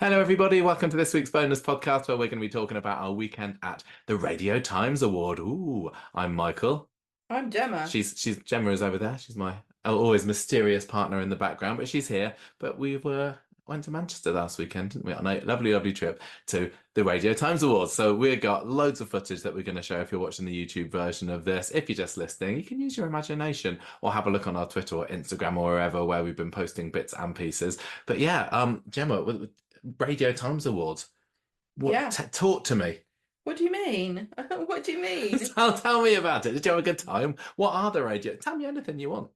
Hello, everybody. Welcome to this week's bonus podcast where we're going to be talking about our weekend at the Radio Times Award. Ooh, I'm Michael. I'm Gemma. She's Gemma is over there. She's my always mysterious partner in the background, but she's here. But we went to Manchester last weekend, didn't we? On a lovely, lovely trip to the Radio Times Awards. So we've got loads of footage that we're going to show if you're watching the YouTube version of this. If you're just listening, you can use your imagination or have a look on our Twitter or Instagram or wherever where we've been posting bits and pieces. But yeah, Gemma, Radio Times Awards. Yeah. Talk to me. What do you mean? What do you mean? Tell me about it. Did you have a good time? What are the radio? Tell me anything you want.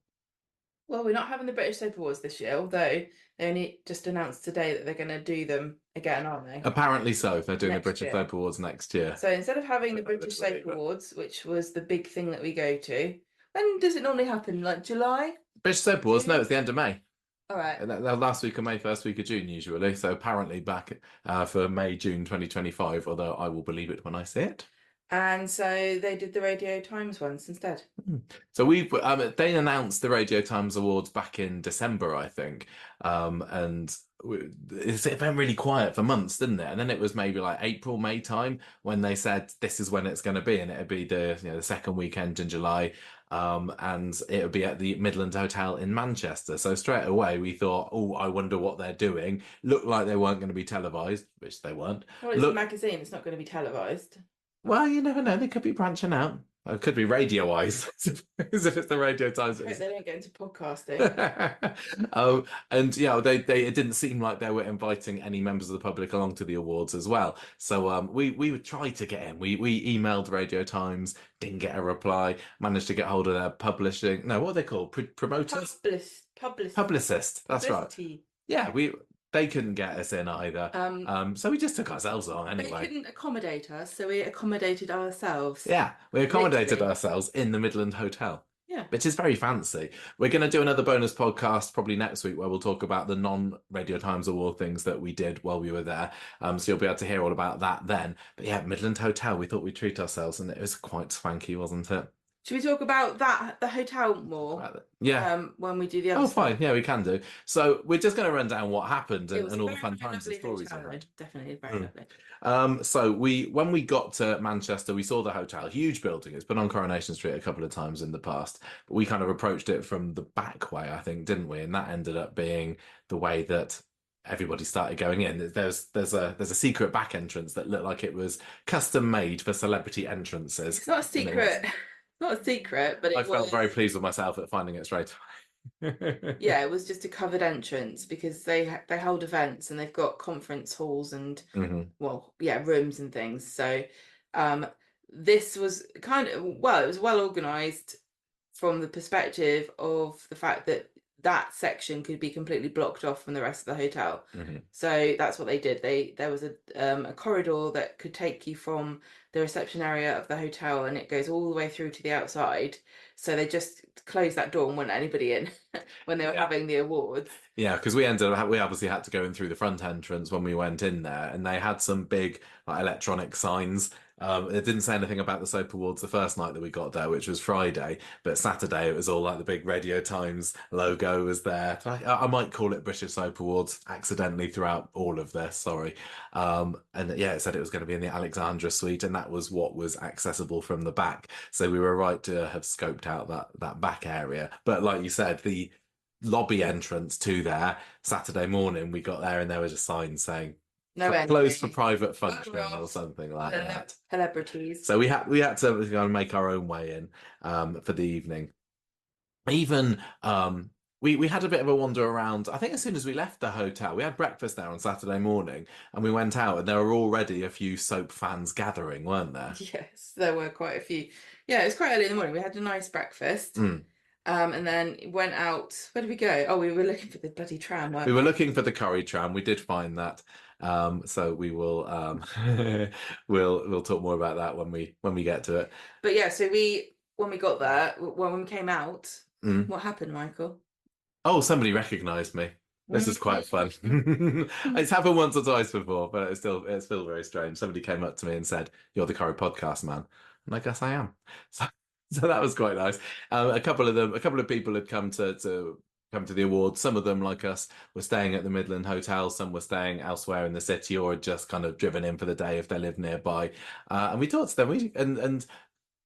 Well, we're not having the British Soap Awards this year, although they only just announced today that they're going to do them again, aren't they? Apparently so. They're doing the Next British year. Soap Awards next year. So instead of having the British Soap Awards, which was the big thing that we go to, when does it normally happen? Like July? British Soap Awards? No, it's the end of May. All right. Last week of May, first week of June, usually. So apparently back for May, June 2025, although I will believe it when I see it. And so they did the Radio Times ones instead. So they announced the Radio Times Awards back in December, I think, and it went really quiet for months, didn't it? And then it was maybe like April, May time when they said this is when it's going to be, and it'd be the second weekend in July, and it would be at the Midland Hotel in Manchester. So straight away we thought, oh, I wonder what they're doing. Looked like they weren't going to be televised, which they weren't. Well, it's a magazine. It's not going to be televised. Well, you never know. They could be branching out. It could be radio-wise, as if it's the Radio Times. They don't get into podcasting. And it didn't seem like they were inviting any members of the public along to the awards as well. So we would try to get in. We emailed Radio Times, didn't get a reply. Managed to get hold of their publishing. No, what are they called? Promoters? Publicist. That's right. Yeah, they couldn't get us in either. So we just took ourselves on anyway. They couldn't accommodate us, so we accommodated ourselves. Yeah, we accommodated ourselves in the Midland Hotel. Yeah. Which is very fancy. We're going to do another bonus podcast probably next week where we'll talk about the non-Radio Times Award things that we did while we were there. So you'll be able to hear all about that then. But yeah, Midland Hotel, we thought we'd treat ourselves, and it was quite swanky, wasn't it? Should we talk about the hotel more? Yeah. When we do the other stuff? Fine. Yeah, we can do. So we're just going to run down what happened and all the fun times and stories. Definitely very lovely. So when we got to Manchester, we saw the hotel, huge building. It's been on Coronation Street a couple of times in the past, but we kind of approached it from the back way, I think, didn't we? And that ended up being the way that everybody started going in. There's a secret back entrance that looked like it was custom made for celebrity entrances. It's not a secret. Not a secret, but I felt very pleased with myself at finding it straight away. Yeah, it was just a covered entrance because they hold events and they've got conference halls and rooms and things. So this was it was well organized from the perspective of the fact that section could be completely blocked off from the rest of the hotel. So that's what they did. There was a corridor that could take you from the reception area of the hotel, and it goes all the way through to the outside. So they just closed that door and wouldn't let anybody in when they were having the awards. Yeah, because we obviously had to go in through the front entrance when we went in there, and they had some big electronic signs. It didn't say anything about the Soap Awards the first night that we got there, which was Friday, but Saturday it was all like the big Radio Times logo was there. I might call it British Soap Awards accidentally throughout all of this, sorry. And yeah, it said it was going to be in the Alexandra Suite, and that was what was accessible from the back. So we were right to have scoped out that back area. But like you said, the lobby entrance to there, Saturday morning, we got there and there was a sign saying closed for private function or something like that. Celebrities. So we had to make our own way in for the evening. Even we had a bit of a wander around. I think as soon as we left the hotel, we had breakfast there on Saturday morning, and we went out, and there were already a few soap fans gathering, weren't there? Yes, there were quite a few. Yeah, it was quite early in the morning. We had a nice breakfast. And then went out. Where did we go? Oh, we were looking for the bloody tram. We were looking for the curry tram. We did find that. So we will we'll talk more about that when we get to it. But yeah, so when we got there, when we came out, what happened, Michael? Oh, somebody recognised me. This is quite fun. It's happened once or twice before, but it's still very strange. Somebody came up to me and said, "You're the Curry podcast man," and I guess I am. So that was quite nice. A couple of people had come to come to the awards. Some of them, like us, were staying at the Midland Hotel. Some were staying elsewhere in the city, or had just kind of driven in for the day if they lived nearby. And we talked to them. And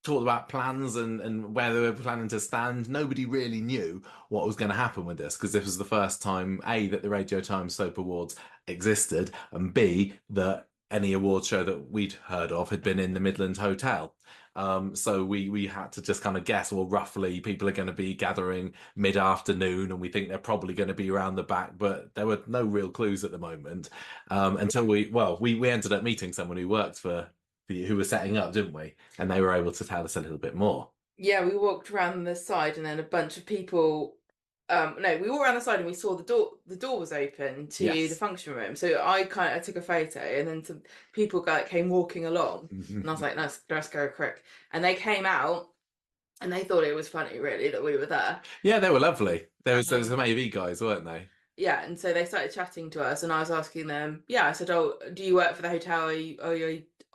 talked about plans and where they were planning to stand. Nobody really knew what was going to happen with this, because this was the first time, A, that the Radio Times Soap Awards existed, and B, that any award show that we'd heard of had been in the Midland Hotel. So we had to just kind of guess, well, roughly people are going to be gathering mid-afternoon, and we think they're probably going to be around the back, but there were no real clues at the moment. Until we ended up meeting someone who worked for who were setting up, didn't we? And they were able to tell us a little bit more. Yeah, we walked around the side, and then a bunch of people. No, we walked around the side and we saw the door. The door was open to the Yes. function room. So I took a photo, and then some people came walking along, and I was like, let's go quick. And they came out, and they thought it was funny, really, that we were there. Yeah, they were lovely. There was some AV guys, weren't they? Yeah, and so they started chatting to us, and I was asking them. Yeah, I said, "Oh, do you work for the hotel?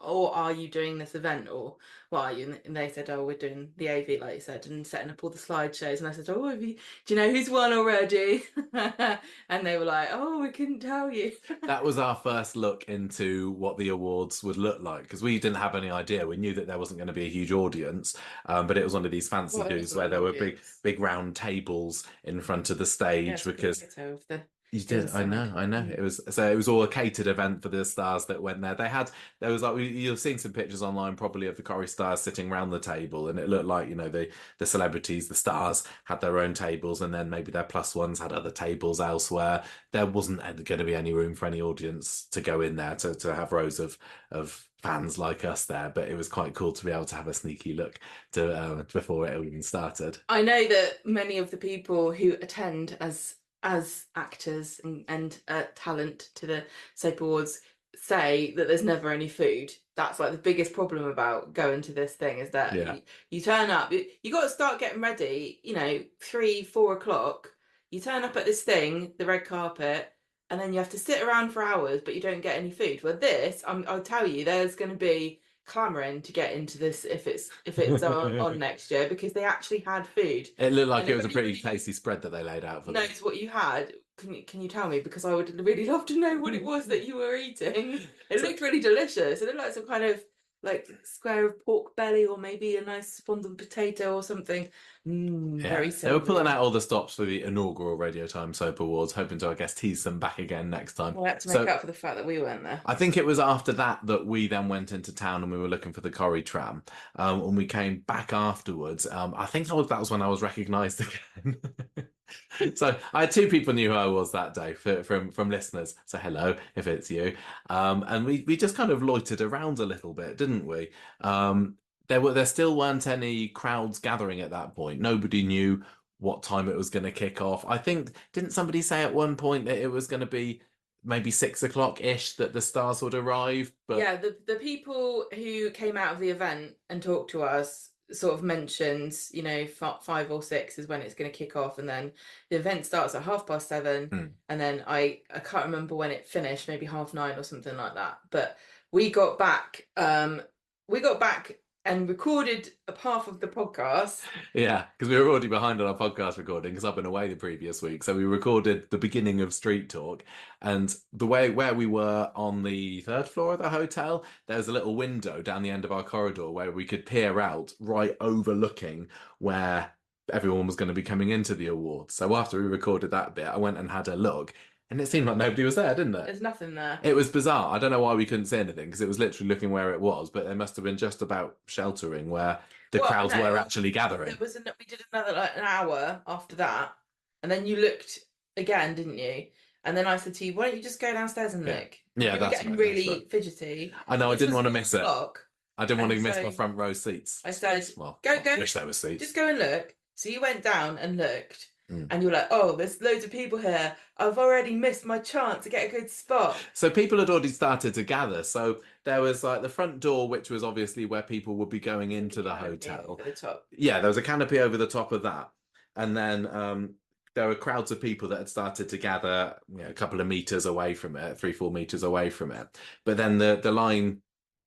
Or are you doing this event, or what are you?" And they said, "Oh, we're doing the AV, like you said, and setting up all the slideshows." And I said, "Oh, do you know who's won already?" And they were like, "Oh, we couldn't tell you." That was our first look into what the awards would look like, because we didn't have any idea. We knew that there wasn't going to be a huge audience, but it was one of these fancy do's where there were big round tables in front of the stage, because you did. I know. It was all a catered event for the stars that went there. There was like, you've seen some pictures online probably of the Corrie stars sitting around the table, and it looked like, the celebrities, the stars had their own tables, and then maybe their plus ones had other tables elsewhere. There wasn't going to be any room for any audience to go in there to have rows of fans like us there, but it was quite cool to be able to have a sneaky look to before it even started. I know that many of the people who attend as actors and talent to the soap awards say that there's never any food. That's like the biggest problem about going to this thing, is that you turn up, you got to start getting ready, 3-4 o'clock. You turn up at this thing, the red carpet, and then you have to sit around for hours, but you don't get any food. Well, this, I'll tell you, there's going to be clamoring to get into this if it's on next year, because they actually had food. It looked like it was a pretty tasty spread that they laid out for them. Knows what you had. Can you tell me? Because I would really love to know what it was that you were eating. It looked really delicious. It looked like some kind of like square of pork belly, or maybe a nice fondant potato or something. Very They were pulling out all the stops for the inaugural Radio Time Soap Awards, hoping to, I guess, tease them back again next time. Well, we had to make up for the fact that we weren't there. I think it was after that we then went into town and we were looking for the Corrie tram. When we came back afterwards, I think that was when I was recognised again. So I had two people knew who I was that day from listeners. So hello, if it's you. And we just kind of loitered around a little bit, didn't we? There still weren't any crowds gathering at that point. Nobody knew what time it was going to kick off. I think, didn't somebody say at one point that it was going to be maybe 6 o'clock ish that the stars would arrive? But yeah, the people who came out of the event and talked to us sort of mentioned, 5 or 6 is when it's going to kick off, and then the event starts at 7:30, and then I can't remember when it finished, maybe 9:30 or something like that. But we got back and recorded a half of the podcast. Yeah, because we were already behind on our podcast recording because I've been away the previous week. So we recorded the beginning of Street Talk, and the way where we were on the 3rd floor of the hotel, there's a little window down the end of our corridor where we could peer out, right overlooking where everyone was going to be coming into the awards. So after we recorded that bit, I went and had a look. And it seemed like nobody was there, didn't it? There's nothing there. It was bizarre. I don't know why we couldn't see anything, because it was literally looking where it was, but they must have been just about sheltering where the crowds were actually gathering. We did another an hour after that, and then you looked again, didn't you? And then I said to you, "Why don't you just go downstairs and look?" Yeah, you were getting really fidgety. I know. I didn't want to miss it. I didn't want to miss so my front row seats. I said, "Well, go. I wish there were seats. Just go and look." So you went down and looked. And you're like, "Oh, there's loads of people here. I've already missed my chance to get a good spot." So people had already started to gather. So there was like the front door, which was obviously where people would be going into the hotel. Over the top. Yeah, there was a canopy over the top of that. And then there were crowds of people that had started to gather, a couple of meters away from it, 3-4 meters away from it. But then the line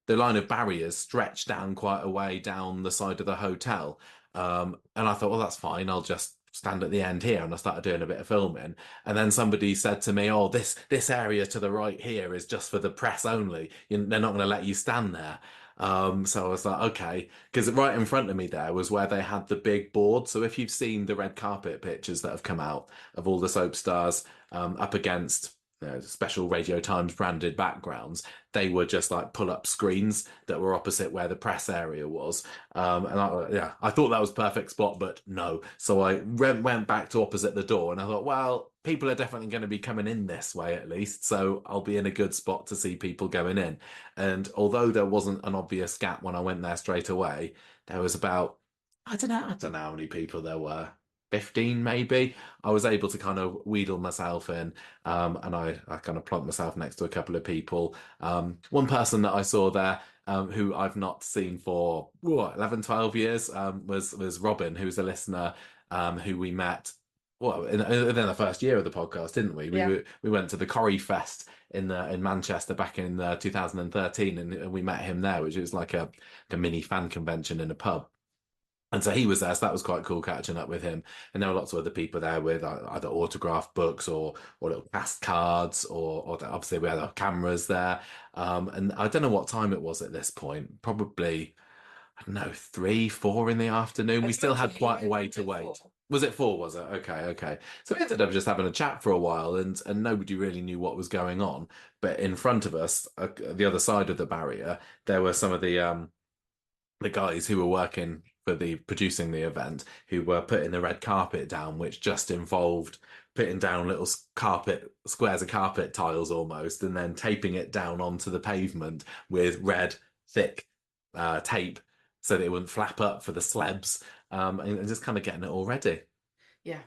of barriers stretched down quite a way down the side of the hotel. And I thought, well, that's fine. I'll just stand at the end here, and I started doing a bit of filming. And then somebody said to me, "Oh, this area to the right here is just for the press only. They're not going to let you stand there." So I was like, okay, because right in front of me there was where they had the big board. So if you've seen the red carpet pictures that have come out of all the soap stars up against special Radio Times branded backgrounds, they were just like pull-up screens that were opposite where the press area was. I thought that was perfect spot, but no. So I went back to opposite the door, and I thought, well, people are definitely going to be coming in this way at least, so I'll be in a good spot to see people going in. And although there wasn't an obvious gap when I went there straight away, there was about, I don't know how many people there were. 15 maybe. I was able to kind of wheedle myself in, and I kind of plunked myself next to a couple of people. One person that I saw there, who I've not seen for 11, 12 years, was Robin, who's a listener, who we met in the first year of the podcast, didn't we? Yeah. We went to the Corrie Fest in Manchester back in 2013, and we met him there, which was like a mini fan convention in a pub. And so he was there, so that was quite cool catching up with him. And there were lots of other people there with either autographed books or little past cards, or obviously we had our cameras there. And I don't know what time it was at this point. Probably, I don't know, 3, 4 in the afternoon. We still had quite a way to wait. Was it 4? Was it? Okay. So we ended up just having a chat for a while, and nobody really knew what was going on. But in front of us, the other side of the barrier, there were some of the guys who were working for producing the event, who were putting the red carpet down, which just involved putting down little squares of carpet tiles almost, and then taping it down onto the pavement with red thick tape so that it wouldn't flap up for the slabs, and just kind of getting it all ready. Yeah.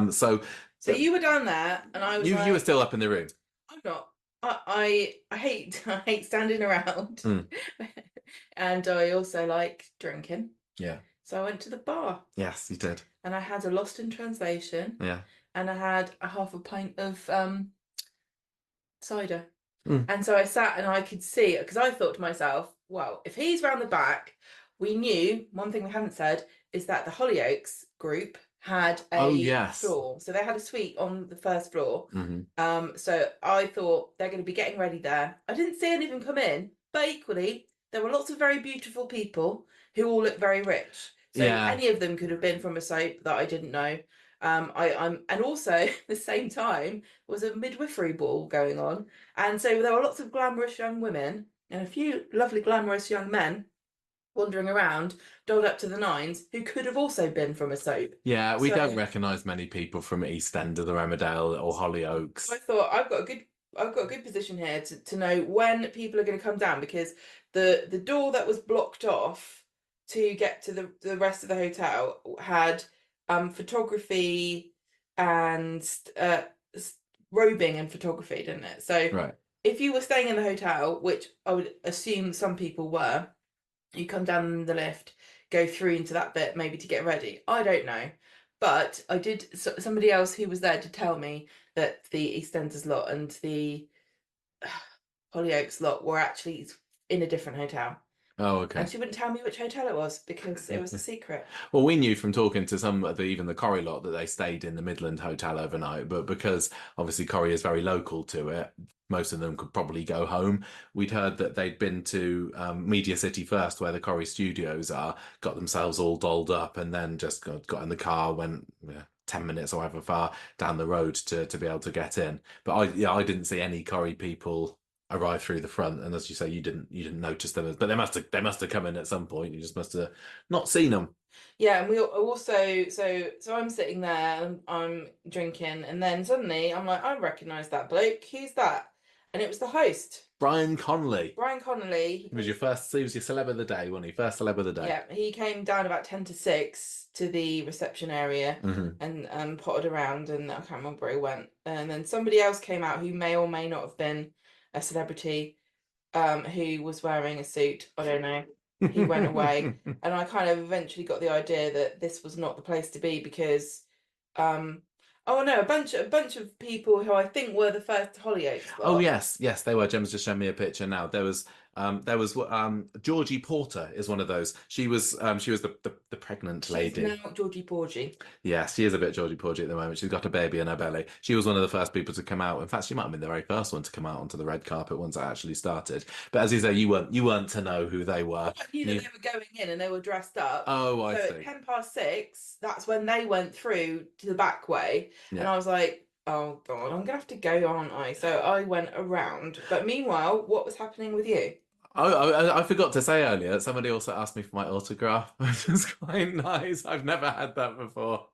So you were down there, and I was you were still up in the room. I'm not. I hate standing around. And I also like drinking. Yeah. So I went to the bar. Yes, you did. And I had a Lost in Translation. Yeah. And I had a half a pint of cider. And so I sat and I could see, because I thought to myself, well, if he's round the back, we knew, one thing we haven't said, is that the Hollyoaks group had a floor. So they had a suite on the first floor. So I thought they're going to be getting ready there. I didn't see any of them come in, but equally, there were lots of very beautiful people who all look very rich. So any of them could have been from a soap that I didn't know. And also at the same time was a midwifery ball going on, and so there were lots of glamorous young women and a few lovely glamorous young men wandering around, dolled up to the nines, who could have also been from a soap. Yeah, we don't recognise many people from East End of the Emmerdale or Hollyoaks. I thought I've got a good position here to know when people are going to come down, because the door that was blocked off to get to the rest of the hotel had photography and robing and photography, didn't it? So if you were staying in the hotel, which I would assume some people were, you come down the lift, go through into that bit maybe to get ready. I don't know. But I did, somebody else who was there did tell me that the EastEnders lot and the Hollyoaks lot were actually in a different hotel. Oh, okay. And she wouldn't tell me which hotel it was because it was a secret. Well, we knew from talking to some of even the Corrie lot that they stayed in the Midland Hotel overnight, but because obviously Corrie is very local to it, most of them could probably go home. We'd heard that they'd been to Media City first, where the Corrie studios are, got themselves all dolled up, and then just got in the car, went 10 minutes or however far down the road to be able to get in. But I didn't see any Corrie people arrive through the front, and as you say, you didn't notice them, but they must have come in at some point. You just must have not seen them. Yeah, and we also so I'm sitting there and I'm drinking, and then suddenly I'm like, I recognise that bloke. Who's that? And it was the host, Brian Connolly. He was your celeb of the day, wasn't he? First celeb of the day. Yeah, he came down about 10 to 6 to the reception area and potted around, and I can't remember where he went. And then somebody else came out who may or may not have been a celebrity, who was wearing a suit. I don't know. He went away, and I kind of eventually got the idea that this was not the place to be, because oh no, a bunch of people who I think were the first Hollyoaks lot. Oh yes, they were. Gem's just showing me a picture now. There was There was Georgie Porter is one of those. She was the pregnant She's lady. now Georgie Porgy. Yeah, she is a bit Georgie Porgy at the moment. She's got a baby in her belly. She was one of the first people to come out. In fact, she might have been the very first one to come out onto the red carpet once it actually started. But as you say, you weren't to know who they were. I knew that You they were going in and they were dressed up. Oh, I So at see. 6:10, that's when they went through to the back way. And Yeah. I was like, oh God, I'm gonna have to go, aren't I? So I went around. But meanwhile, what was happening with you? I forgot to say earlier, somebody also asked me for my autograph, which is quite nice. I've never had that before.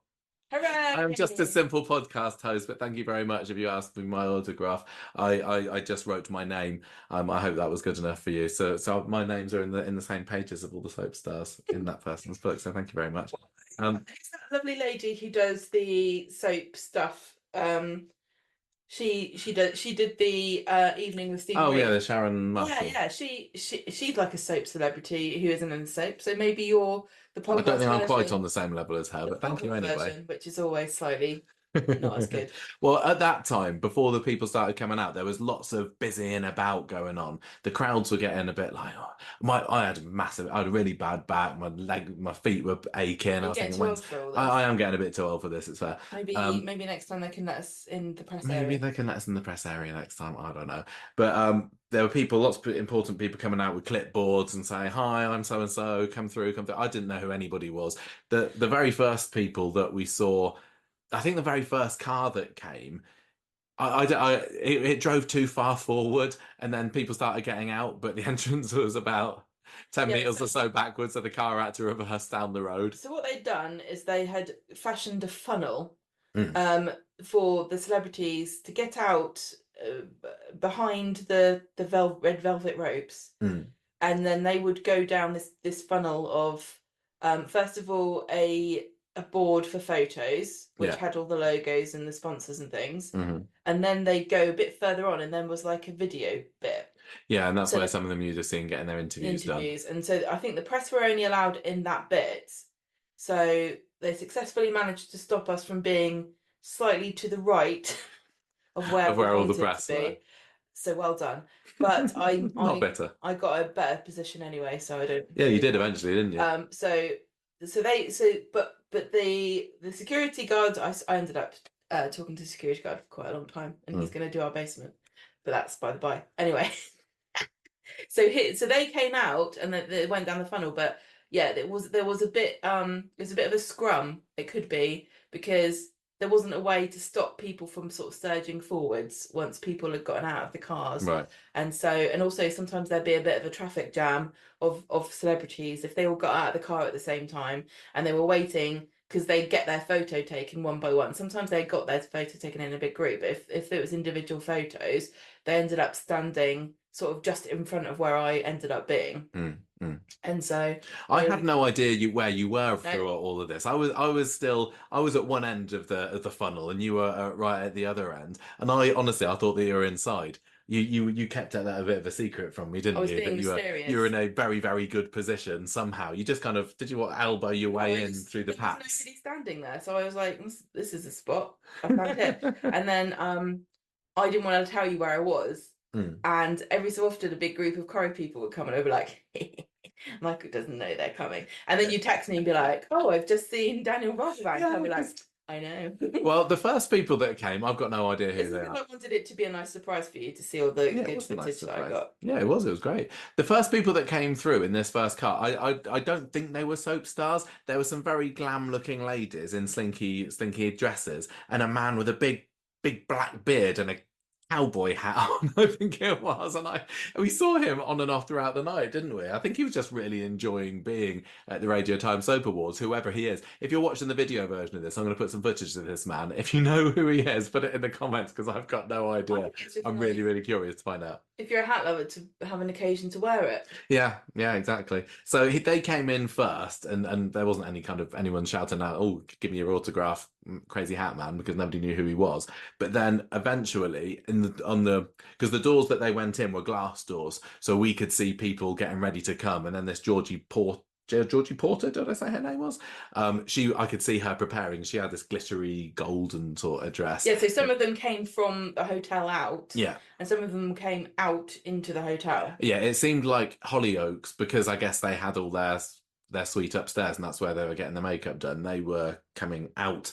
I'm just a Hooray! simple podcast host, but thank you very much if you asked me my autograph. I just wrote my name. I hope that was good enough for you. So my names are in the same pages of all the soap stars in that person's book. So thank you very much. Who's that lovely lady who does the soap stuff? She did the evening with Stephen Oh yeah, the Reeve. Sharon Yeah, Marshall. yeah. She's like a soap celebrity who isn't in the soap. So maybe you're the I don't podcast think I'm quite on version, the same level as her, the but thank you podcast anyway. version, which is always slightly not as good. Well, at that time, before the people started coming out, there was lots of busying about going on. The crowds were getting a bit like, oh, I had a really bad back. My feet were aching. I You're was getting thinking, too when old for all I this. am getting a bit too old for this. It's fair. Um, Maybe next time they can let us in the press Maybe area. they can let us in the press area next time. I don't know. But there were lots of important people coming out with clipboards and saying, "Hi, I'm so and so. Come through, come through." I didn't know who anybody was. The very first people that we saw, I think the very first car that came, it drove too far forward, and then people started getting out, but the entrance was about 10 Yeah, meters or so backwards, so the car had to reverse down the road. so what they'd done is they had fashioned a funnel Mm, um, for the celebrities to get out behind the red velvet ropes, mm, and then they would go down this funnel of first of all a board for photos, which yeah. had all the logos and the sponsors and things, Hmm. and then they go a bit further on, and then was like a video bit. Yeah, and that's So where the some of them you're just seeing getting their interviews done. interviews, and so I think the press were only allowed in that bit. So they successfully managed to stop us from being slightly to the right of where Of we where all the wanted to press were. be. So well done. But I Not I better. I got a better position anyway, so I don't Yeah, you really did mind. eventually, didn't you? But the security guards, I ended up talking to the security guard for quite a long time, and he's Mm. going to do our basement. But that's by the by. Anyway, so they came out and they went down the funnel, but yeah, there was a bit it was a bit of a scrum. It could be because there wasn't a way to stop people from sort of surging forwards once people had gotten out of the cars. Right. And also sometimes there'd be a bit of a traffic jam of celebrities if they all got out of the car at the same time and they were waiting because they'd get their photo taken one by one. Sometimes they got their photo taken in a big group, but if it was individual photos, they ended up standing sort of just in front of where I ended up being. Mm, mm. And so I they had no idea where you were no, through all of this. I was at one end of the funnel, and you were right at the other end. And I honestly, I thought that you were inside. You kept that a bit of a secret from me, I didn't was you? being That you were mysterious. in a very, very good position somehow. You just kind of did you what elbow your way in through the There was packs. nobody standing there, so I was like, this is a spot. I found it. And then I didn't want to tell you where I was. Mm. And every so often, a big group of Corrie people would come and I'd be like, Michael doesn't know they're coming. And then you text me and be like, oh, I've just seen Daniel Rothbank. Yeah, I'll be like, 'cause I know. well, the first people that came, I've got no idea who It's they because are. I wanted it to be a nice surprise for you to see all the Yeah, it good was a nice footage that I surprise. got. Yeah, it was. It was great. The first people that came through in this first car, I don't think they were soap stars. There were some very glam-looking ladies in slinky dresses, and a man with a big black beard and a cowboy hat on, I think it was. And we saw him on and off throughout the night, didn't we? I think he was just really enjoying being at the Radio Times Soap Awards, whoever he is. If you're watching the video version of this, I'm going to put some footage of this man. If you know who he is, put it in the comments because I've got no I idea. think it's really I'm nice really, really curious to find out. if you're a hat lover to have an occasion to wear it. Yeah, yeah, exactly. So they came in first, and there wasn't any kind of anyone shouting out, "Oh, give me your autograph, crazy hat man," because nobody knew who he was. But then eventually, because the doors that they went in were glass doors, so we could see people getting ready to come, and then this Georgie Georgie Porter, did I say her name was? I could see her preparing. She had this glittery golden sort of dress. Yeah, so some of them came from the hotel out. Yeah. And some of them came out into the hotel. Yeah, it seemed like Hollyoaks, because I guess they had all their suite upstairs, and that's where they were getting the makeup done. They were coming out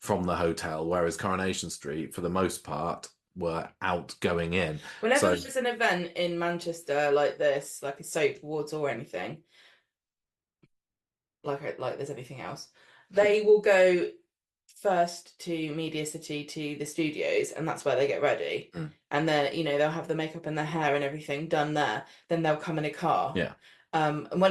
from the hotel, whereas Coronation Street, for the most part, were out going in. Whenever there's an event in Manchester like this, like a soap awards or anything, like there's anything else, they will go first to Media City, to the studios, and that's where they get ready. And then they'll have the makeup and their hair and everything done there. Then they'll come in a car. Yeah. And when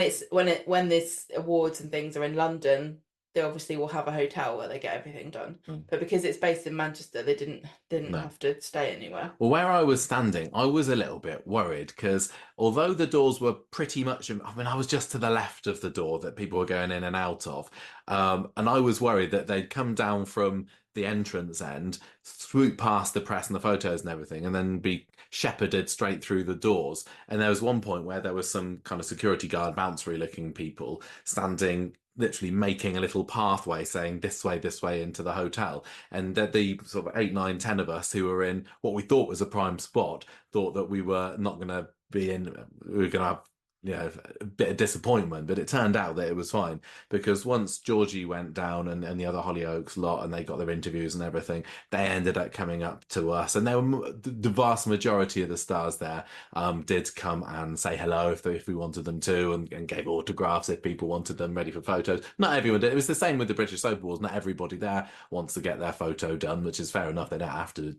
this awards and things are in London, they obviously will have a hotel where they get everything done. But because it's based in Manchester, they didn't have to stay anywhere. Well, where I was standing, I was a little bit worried, because although the doors were pretty much, I was just to the left of the door that people were going in and out of. And I was worried that they'd come down from the entrance end, swoop past the press and the photos and everything, and then be shepherded straight through the doors. And there was one point where there was some kind of security guard, bouncery looking people standing, literally making a little pathway saying this way into the hotel. And the sort of 8, 9, 10 of us who were in what we thought was a prime spot thought that we were not going to be in, we were going to have a bit of disappointment. But it turned out that it was fine, because once Georgie went down and the other Hollyoaks lot, and they got their interviews and everything, they ended up coming up to us. And there were the vast majority of the stars there did come and say hello if we wanted them to, and gave autographs if people wanted them ready for photos. Not everyone did. It was the same with the British Soap Awards. Not everybody there wants to get their photo done, which is fair enough. They don't have to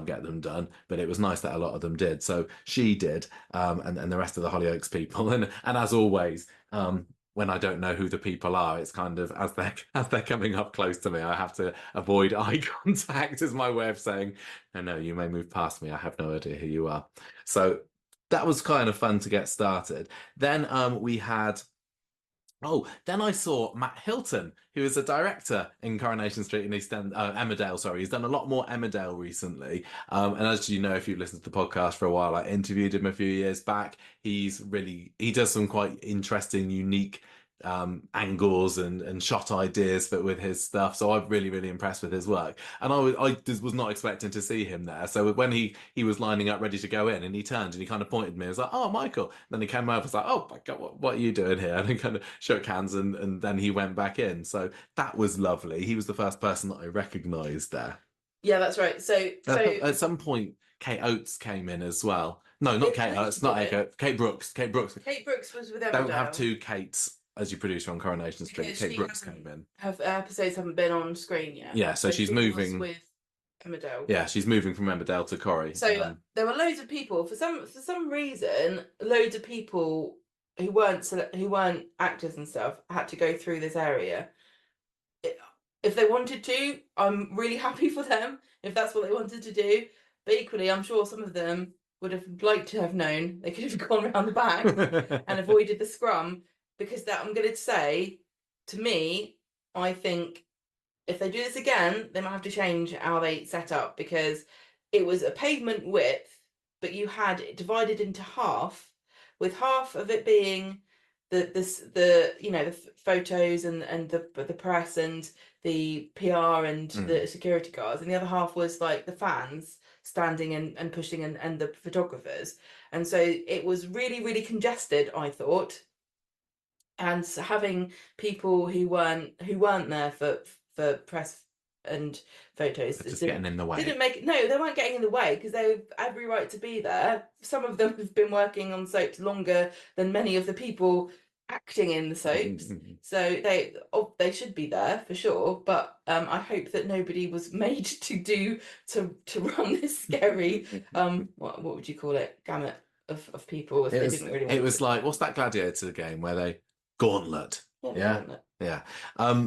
get them done. But it was nice that a lot of them did. So she did, and the rest of the Hollyoaks people. And as always, when I don't know who the people are, it's kind of as they're coming up close to me, I have to avoid eye contact as my way of saying, no, you may move past me. I have no idea who you are. So that was kind of fun to get started. Then we had. Oh, then I saw Matt Hilton, who is a director in Coronation Street in Emmerdale. Sorry, he's done a lot more Emmerdale recently. And as you know, if you've listened to the podcast for a while, I interviewed him a few years back. He does some quite interesting, unique angles and shot ideas with his stuff. So I'm really, really impressed with his work. And I just was not expecting to see him there. So when he was lining up ready to go in, and he turned and he kind of pointed at me, I was like, "Oh, Michael." Then he came over, I was like, "Oh my God, what are you doing here?" And he kind of shook hands, and then he went back in. So that was lovely. He was the first person that I recognised there. Yeah, that's right. So at some point, Kate Oates came in as well. No, not Kate Oates, not Echo. Kate Brooks. Kate Brooks was with Emmerdale. Don't have two Kates as your producer on Coronation Street. Because Kate Brooks came in. Her episodes haven't been on screen yet. Yeah, so she's moving with Emmerdale. Yeah, she's moving from Emmerdale to Corrie. So there were loads of people for some reason. Loads of people who weren't actors and stuff had to go through this area. If they wanted to, I'm really happy for them if that's what they wanted to do. But equally, I'm sure some of them would have liked to have known they could have gone around the back and avoided the scrum. Because that, I'm going to say, to me, I think if they do this again, they might have to change how they set up, because it was a pavement width, but you had it divided into half, with half of it being the photos and the press and the PR and the security guards, and the other half was like the fans standing and pushing and the photographers. And so it was really, really congested, I thought. And having people who weren't there for press and photos just getting in the way. They weren't getting in the way, because they have every right to be there. Some of them have been working on soaps longer than many of the people acting in the soaps, so they should be there for sure. But I hope that nobody was made to run this scary what would you call it, gamut of people. It was like, what's that Gladiator game where they Gauntlet? Yeah.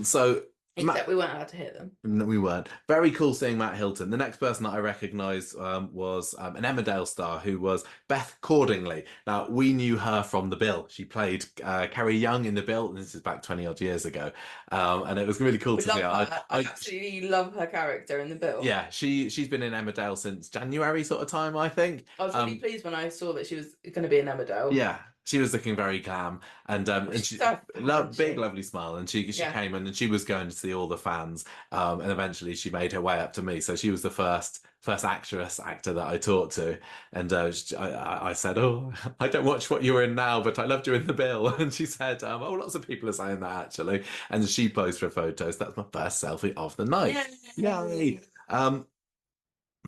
So except we weren't allowed to hit them. No, we weren't. Very cool seeing Matt Hilton. The next person that I recognised was an Emmerdale star, who was Beth Cordingley. Now, we knew her from The Bill. She played Carrie Young in The Bill, and this is back 20 odd years ago. And it was really cool to see her. I absolutely love her character in The Bill. Yeah, she's been in Emmerdale since January sort of time, I think. I was really pleased when I saw that she was going to be in Emmerdale. Yeah. She was looking very glam, and She's she so fab, isn't big she? lovely smile, and she Yeah. came in and she was going to see all the fans, and eventually she made her way up to me. So she was the first actor that I talked to, and I said, "Oh, I don't watch what you're in now, but I loved you in the Bill," and she said, "Oh, lots of people are saying that actually," and she posed for photos. That's my first selfie of the night. Yay! Yay.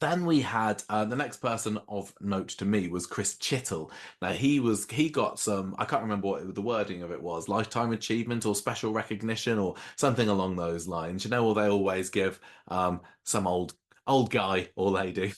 Then we had the next person of note to me was Chris Chittle. Now he got some, I can't remember what the wording of it was, lifetime achievement or special recognition or something along those lines. You know, or they always give some old guy or lady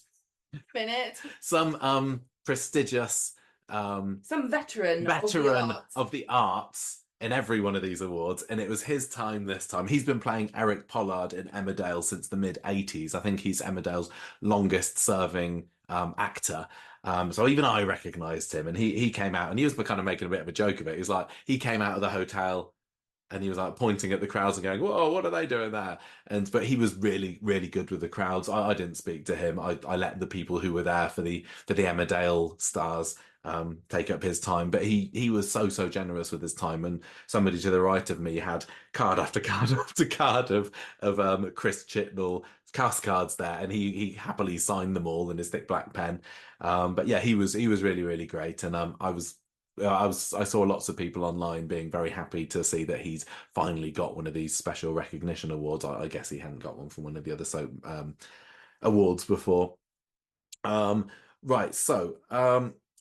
Minute. some prestigious Some veteran of the veteran arts. of the arts in every one of these awards, and it was his time this time. He's been playing Eric Pollard in Emmerdale since the mid 80s. I think he's Emmerdale's longest serving actor. So even I recognized him, and he came out and he was kind of making a bit of a joke of it. He was like, he came out of the hotel and he was like pointing at the crowds and going, "Whoa, what are they doing there?" But he was really, really good with the crowds. I didn't speak to him. I let the people who were there for the Emmerdale stars take up his time. But he was so generous with his time. And somebody to the right of me had card after card after card of Chris Chitnall cast cards there, and he happily signed them all in his thick black pen. But yeah, he was really, really great, and I saw lots of people online being very happy to see that he's finally got one of these special recognition awards. I guess he hadn't got one from one of the other awards before. Um, right, so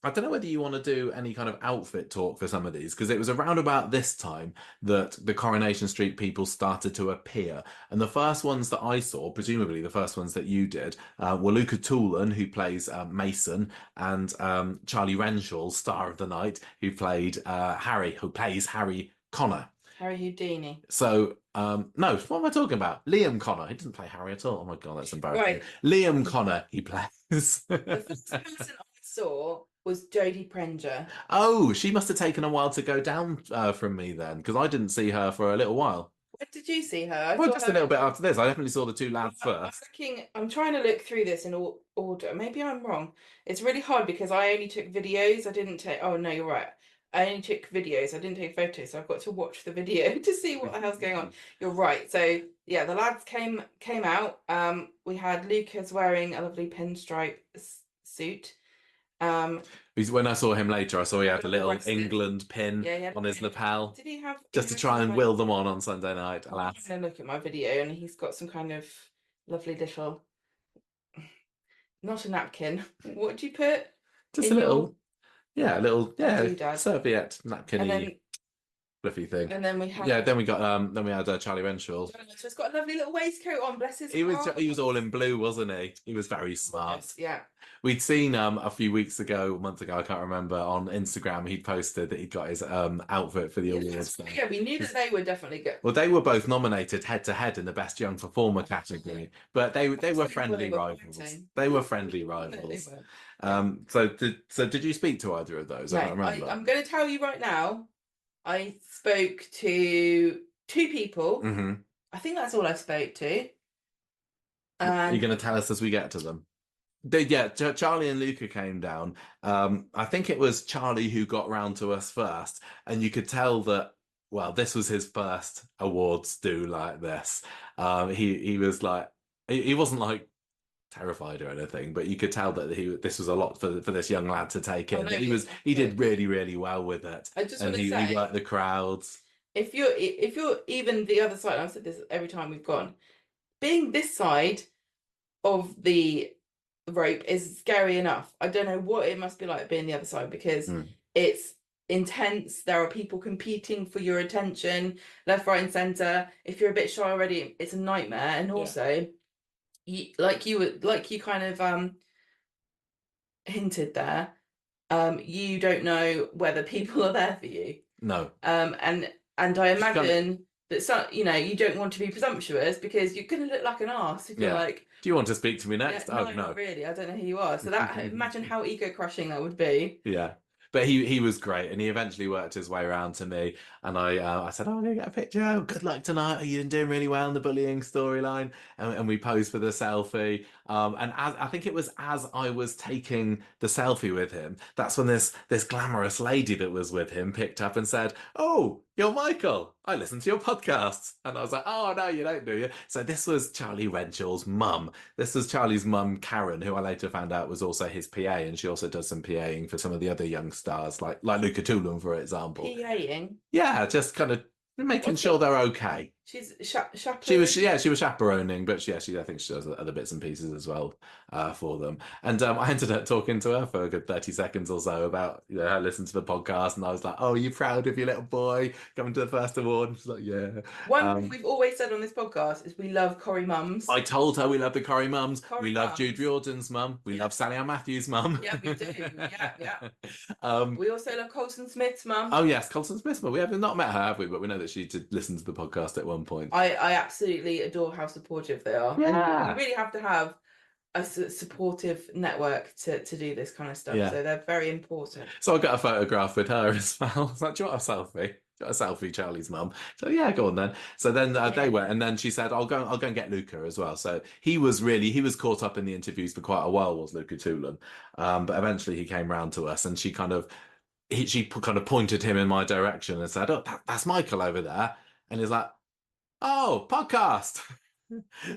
I don't know whether you want to do any kind of outfit talk for some of these, because it was around about this time that the Coronation Street people started to appear. And the first ones that I saw, presumably the first ones that you did, were Luca Toolan, who plays Mason, and Charlie Renshaw, star of the night, who plays Harry Connor. Harry Houdini. So, no, what am I talking about? Liam Connor. He didn't play Harry at all. Oh my God, that's embarrassing. Right. Liam Connor, he plays. The first person I saw was Jodie Prenger. Oh, she must have taken a while to go down from me then, because I didn't see her for a little while. When did you see her? I Well, saw just a her. little bit after this. I definitely saw the two lads first. I'm trying to look through this in order. Maybe I'm wrong. It's really hard because I only took videos. I didn't take. Oh no, you're right. I only took videos. I didn't take photos. So I've got to watch the video to see what the hell's going on. You're right. So yeah, the lads came out. We had Lucas wearing a lovely pinstripe suit. When I saw him later, I saw he had a little Arrested. England pin Yeah. on his lapel. Did he have just to try and will them on Sunday night? I'm Alas. having a look at my video, and he's got some kind of lovely little, not a napkin. What do you put? Just a little, yeah, doodad. serviette napkin And then fluffy thing. And then we had then we had Charlie Renshaw. so he's got a lovely little waistcoat on, bless his He heart. was all in blue, wasn't he? He was very smart. Yeah. We'd seen a few weeks ago, a month ago, I can't remember, on Instagram, he'd posted that he'd got his outfit for the awards. Yeah, we knew that they were definitely good. Well, they were both nominated head to head in the Best Young Performer category, but they were friendly rivals. They were friendly rivals. So did you speak to either of those? I don't remember. I'm going to tell you right now. I spoke to 2 people. Mm-hmm. I think that's all I spoke to. You're going to tell us as we get to them. Charlie and Luca came down. I think it was Charlie who got round to us first, and you could tell that, well, this was his first awards do like this. He was like, he wasn't like terrified or anything, but you could tell that this was a lot for this young lad to take in. He did really, really well with it. I just want to say, he worked the crowds. If you're even the other side, I've said this every time we've gone, being this side of the rope is scary enough. I don't know what it must be like being the other side, because it's intense. There are people competing for your attention left, right, and center. If you're a bit shy already, it's a nightmare. And also, you kind of hinted there, you don't know whether people are there for you. No. And I imagine that you don't want to be presumptuous, because you're going to look like an arse if you're like, do you want to speak to me next? No, not really. I don't know who you are. So that imagine how ego crushing that would be. Yeah. But he was great, and he eventually worked his way around to me, and I said, "Oh, I'm gonna get a picture. Oh, good luck tonight. Are you doing really well in the bullying storyline?" And we posed for the selfie. And as I think it was as I was taking the selfie with him, that's when this glamorous lady that was with him picked up and said, "Oh, you're Michael. I listen to your podcasts." And I was like, "Oh no, you don't, do you?" So this was Charlie Renshaw's mum. This was Charlie's mum, Karen, who I later found out was also his PA, and she also does some PAing for some of the other young stars, like Luca Tulum, for example. PAing. Yeah, just kind of making What's sure it? they're okay. She's She chaperone. was chaperoning, but I think she does other bits and pieces as well for them. And I ended up talking to her for a good 30 seconds or so about, her listening to the podcast, and I was like, "Oh, are you proud of your little boy coming to the first award?" And she's like, "Yeah." One thing we've always said on this podcast is we love Corrie mums. I told her we love the Corrie mums. We Corrie love Jude mums. Riordan's mum. We Yeah. love Sally Ann Matthews' mum. Yeah, we do. Yeah. Um, We also love Colson Smith's mum. oh yes, Colson Smith. We have not met her, have we? But we know that she did listen to the podcast at one point. I absolutely adore how supportive they are. Yeah. You really have to have a supportive network to do this kind of stuff. Yeah. So they're very important. So I got a photograph with her as well. I was like, "Do you want a selfie?" Got a selfie, Charlie's mum. So yeah, go on then. So then they went, and then she said, "I'll go and get Luca as well." So he was caught up in the interviews for quite a while, was Luca Tulum. But eventually he came round to us, and she kind of pointed him in my direction and said, "Oh, that's Michael over there," and he's like, "Oh, podcast."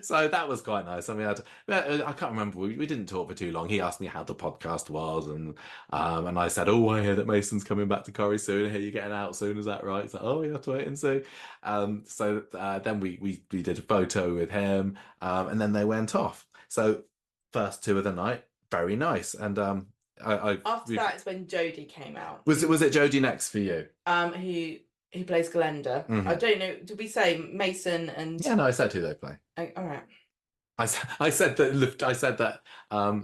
So that was quite nice. I mean, I can't remember. We didn't talk for too long. He asked me how the podcast was, and I said, "Oh, I hear that Mason's coming back to Corrie soon. I hear you're getting out soon. Is that right?" So, "Oh, you have to wait and see." So then we did a photo with him, and then they went off. So first two of the night, very nice. And After that is when Jodie came out. Was it Jodie next for you? Who plays Glenda. I don't know. Did we say Mason and? Yeah, no, I said who they play. All right. I said that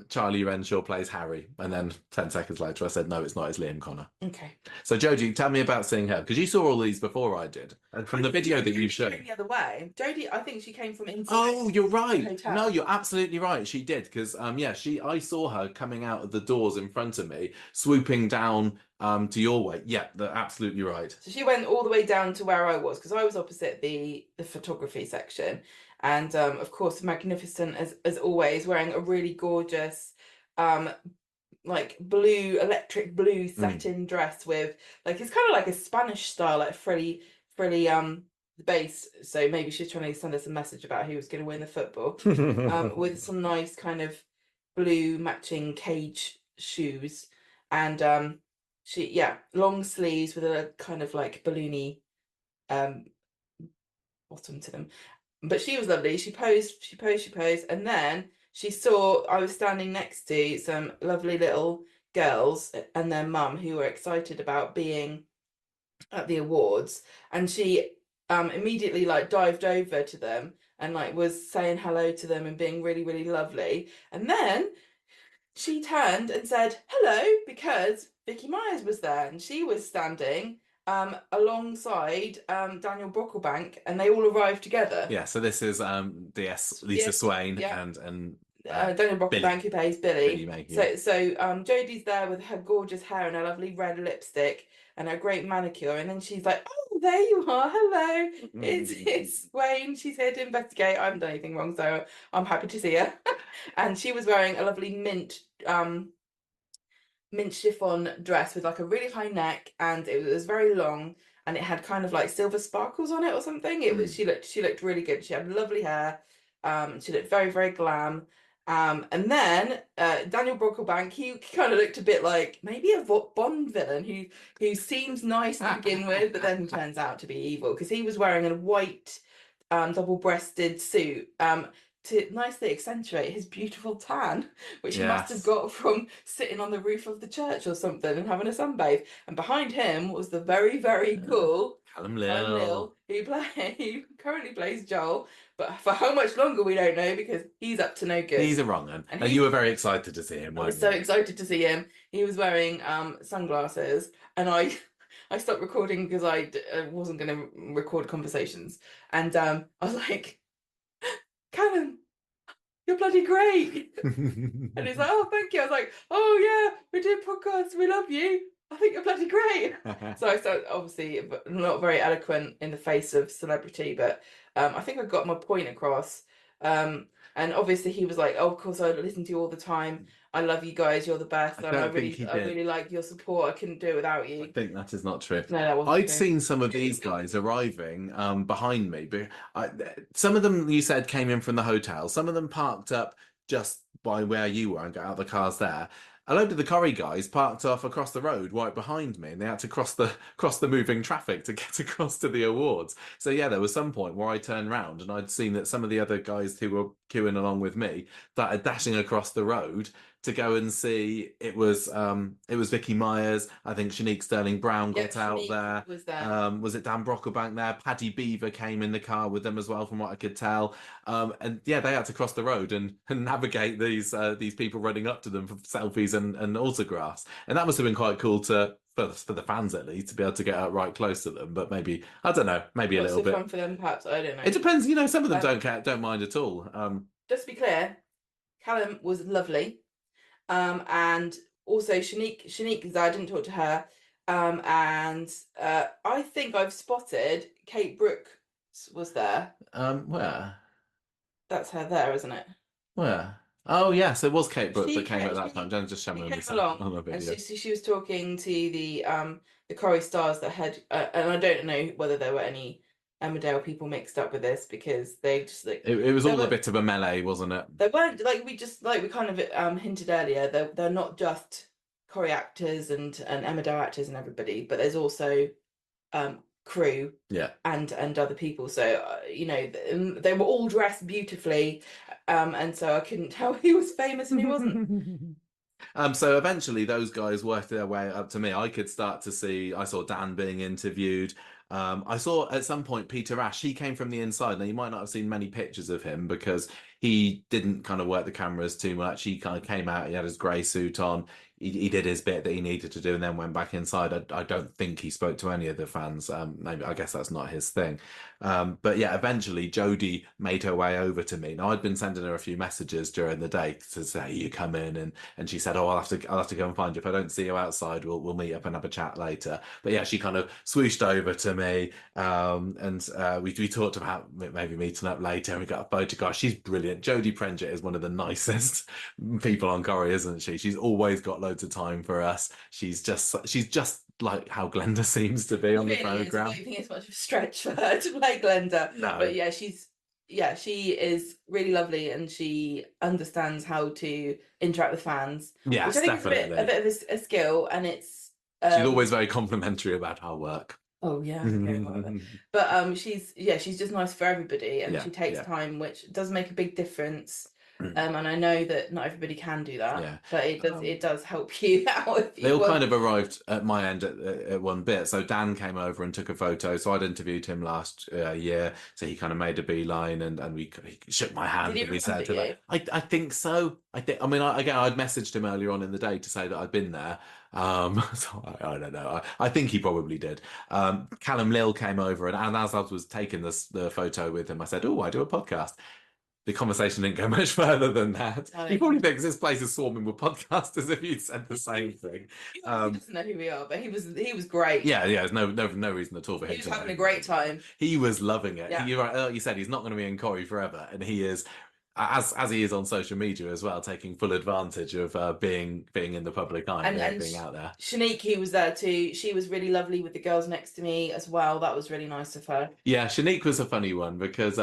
Charlie Renshaw plays Harry, and then 10 seconds later I said no, it's not. It's Liam Connor. Okay. So Jodie, tell me about seeing her, because you saw all these before I did, and from the video that you've shown. The other way, Jodie. I think she came from inside. Oh, you're right. Hotel. No, you're absolutely right. She did, because I saw her coming out of the doors in front of me, swooping down to your way. Yeah, they're absolutely right. So she went all the way down to where I was, because I was opposite the photography section. And of course, magnificent as always, wearing a really gorgeous, like electric blue satin dress with it's kind of like a Spanish style, like frilly base. So maybe she's trying to send us a message about who was going to win the football. With some nice kind of blue matching cage shoes, and long sleeves with a kind of like balloony bottom to them. But she was lovely. She posed, and then she saw I was standing next to some lovely little girls and their mum who were excited about being at the awards, and she immediately dived over to them and was saying hello to them and being really, really lovely. And then she turned and said hello because Vicky Myers was there, and she was standing alongside Daniel Brocklebank, and they all arrived together. Yeah, so this is Lisa Swain and Daniel Brocklebank, who plays Billy. May, yeah. So Jodie's there with her gorgeous hair and her lovely red lipstick and her great manicure, and then she's like, "Oh, there you are, hello, it's Swain. She's here to investigate. I haven't done anything wrong, so I'm happy to see her." And she was wearing a lovely mint chiffon dress with a really high neck, and it was very long, and it had kind of silver sparkles on it or something. It was she looked really good. She had lovely hair. She looked very, very glam. And then Daniel Brocklebank, he kind of looked a bit like maybe a Bond villain who seems nice to begin with, but then turns out to be evil, because he was wearing a white double-breasted suit to nicely accentuate his beautiful tan, which he must have got from sitting on the roof of the church or something and having a sunbathe. And behind him was the very, very cool Callum Lill, who currently plays Joel, but for how much longer we don't know, because he's up to no good. He's a wrong one. And you were very excited to see him, weren't you? I was so excited to see him. He was wearing sunglasses, and I stopped recording because I wasn't going to record conversations. And I was like, "Callum, you're bloody great." And he's like, "Oh, thank you." I was like, "Oh yeah, we do podcasts. We love you." I think you're bloody great. So obviously not very eloquent in the face of celebrity, but I think I got my point across. And obviously he was like, "Oh, of course I listen to you all the time. I love you guys. You're the best, I and I don't think really, he I did. really like your support. I couldn't do it without I you." think that is not true. No, that wasn't I'd true. seen some of these guys arriving behind me. But some of them you said came in from the hotel. Some of them parked up just by where you were and got out of the cars there. A load of the Corrie guys parked off across the road right behind me, and they had to cross the moving traffic to get across to the awards. So yeah, there was some point where I turned round and I'd seen that some of the other guys who were queuing along with me started dashing across the road to go and see. It was Vicky Myers. I think Shanique Sterling Brown got out Shanique there. was there. Was it Dan Brocklebank there? Paddy Beaver came in the car with them as well, from what I could tell. And yeah, they had to cross the road and navigate these people running up to them for selfies and autographs. And that must have been quite cool for the fans at least to be able to get out right close to them. But maybe I don't know, maybe a Not little so bit. fun for them, perhaps. I don't It know. depends. Some of them don't mind at all. Just to be clear, Callum was lovely. And also Shanique, because I didn't talk to her. And I think I've spotted Kate Brooks was there. Where? That's her there, isn't it? Where? Oh yes, it was Kate Brooks that She came came, at that time. Jen just showed she me came myself along, on the and video. she was talking to the Corrie stars that had, and I don't know whether there were any Emmerdale people mixed up with this, because they just like It was they all a were bit of a melee, wasn't it? they weren't like we kind of hinted earlier. They're not just Corrie actors and Emmerdale actors and everybody, but there's also crew Yeah. and other people. So they were all dressed beautifully, and so I couldn't tell who was famous and who wasn't. So eventually those guys worked their way up to me. I saw Dan being interviewed. I saw at some point Peter Ash, he came from the inside. Now you might not have seen many pictures of him because he didn't kind of work the cameras too much. He kind of came out, he had his grey suit on. He did his bit that he needed to do and then went back inside. I don't think he spoke to any of the fans. Maybe I guess that's not his thing. But yeah, eventually Jodie made her way over to me. Now I'd been sending her a few messages during the day to say you come in, and she said, "Oh, I'll have to go and find you. If I don't see you outside, we'll meet up and have a chat later." But yeah, she kind of swooshed over to me, and we talked about maybe meeting up later, and we got a photograph. She's brilliant. Jodie Prenchett is one of the nicest people on Corrie, isn't she? She's always got loads of time for us. She's just like how Glenda seems to be on the Really is. I program. don't think it's much of a stretch for her to play Glenda. No. But yeah, she is really lovely, and she understands how to interact with fans, Yes, which I think definitely. is a bit of a skill, and it's She's always very complimentary about our work. Oh yeah, but she's just nice for everybody, and she takes time, which does make a big difference. And I know that not everybody can do that, but it does help you out if They you all kind of arrived at my end at one bit. So Dan came over and took a photo. So I'd interviewed him last year, so he kind of made a beeline and he shook my hand. Did he and we said, remember you? I think so. I mean, again, I'd messaged him earlier on in the day to say that I'd been there. So I don't know. I think he probably did. Callum Lill came over, and as I was taking the photo with him, I said, "Oh, I do a podcast." The conversation didn't go much further than that. He probably thinks this place is swarming with podcasters if you'd said the same thing. He doesn't know who we are, but he was great. Yeah, there's no reason at all for him. He was having a great time. He was loving it. Yeah. You're right, like you said, he's not going to be in Corrie forever, and he is, as he is on social media as well, taking full advantage of being in the public eye and being out there. Shanique, who was there too, she was really lovely with the girls next to me as well. That was really nice of her. Yeah, Shanique was a funny one because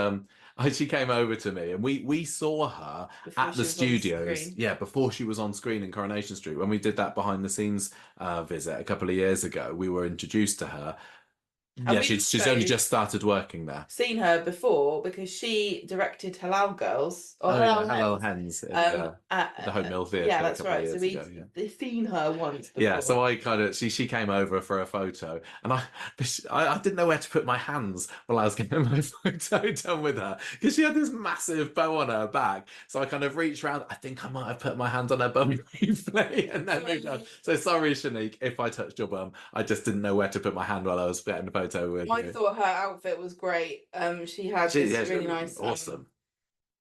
she came over to me and we saw her at the studios. Yeah, before she was on screen in Coronation Street. When we did that behind the scenes visit a couple of years ago, we were introduced to her. Yeah, she's only just started working there. Seen her before because she directed Halal Girls or Halal Hens at the Home Mill Theatre. Yeah, that's right. So we've seen her once before. Yeah, so I kind of she came over for a photo, and I didn't know where to put my hands while I was getting my photo done with her because she had this massive bow on her back. So I kind of reached around. I think I might have put my hand on her bum briefly, and then moved on. So sorry, Shanique, if I touched your bum. I just didn't know where to put my hand while I was getting the photo. I thought her outfit was great. She had this really nice, awesome.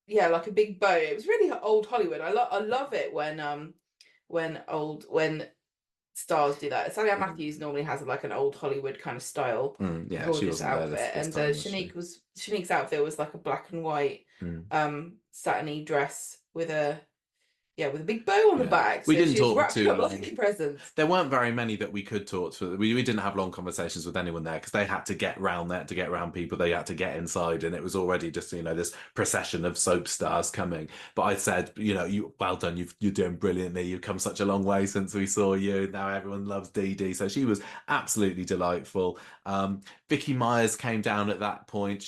Like a big bow. It was really old Hollywood. I love it when stars do that. Sally Ann Mm. Matthews normally has like an old Hollywood kind of style, Yeah, she gorgeous wasn't there outfit, this and time, was she? Shanique's outfit was like a black and white Mm. satiny dress with a big bow on the Yeah, back, we so didn't she was talk for wrapped too up long. like a present. There weren't very many that we could talk to. We didn't have long conversations with anyone there because they had to get round there to get round people. They had to get inside, and it was already just this procession of soap stars coming. But I said, you well done. You're doing brilliantly. You've come such a long way since we saw you. Now everyone loves Dee Dee. So she was absolutely delightful. Vicky Myers came down at that point.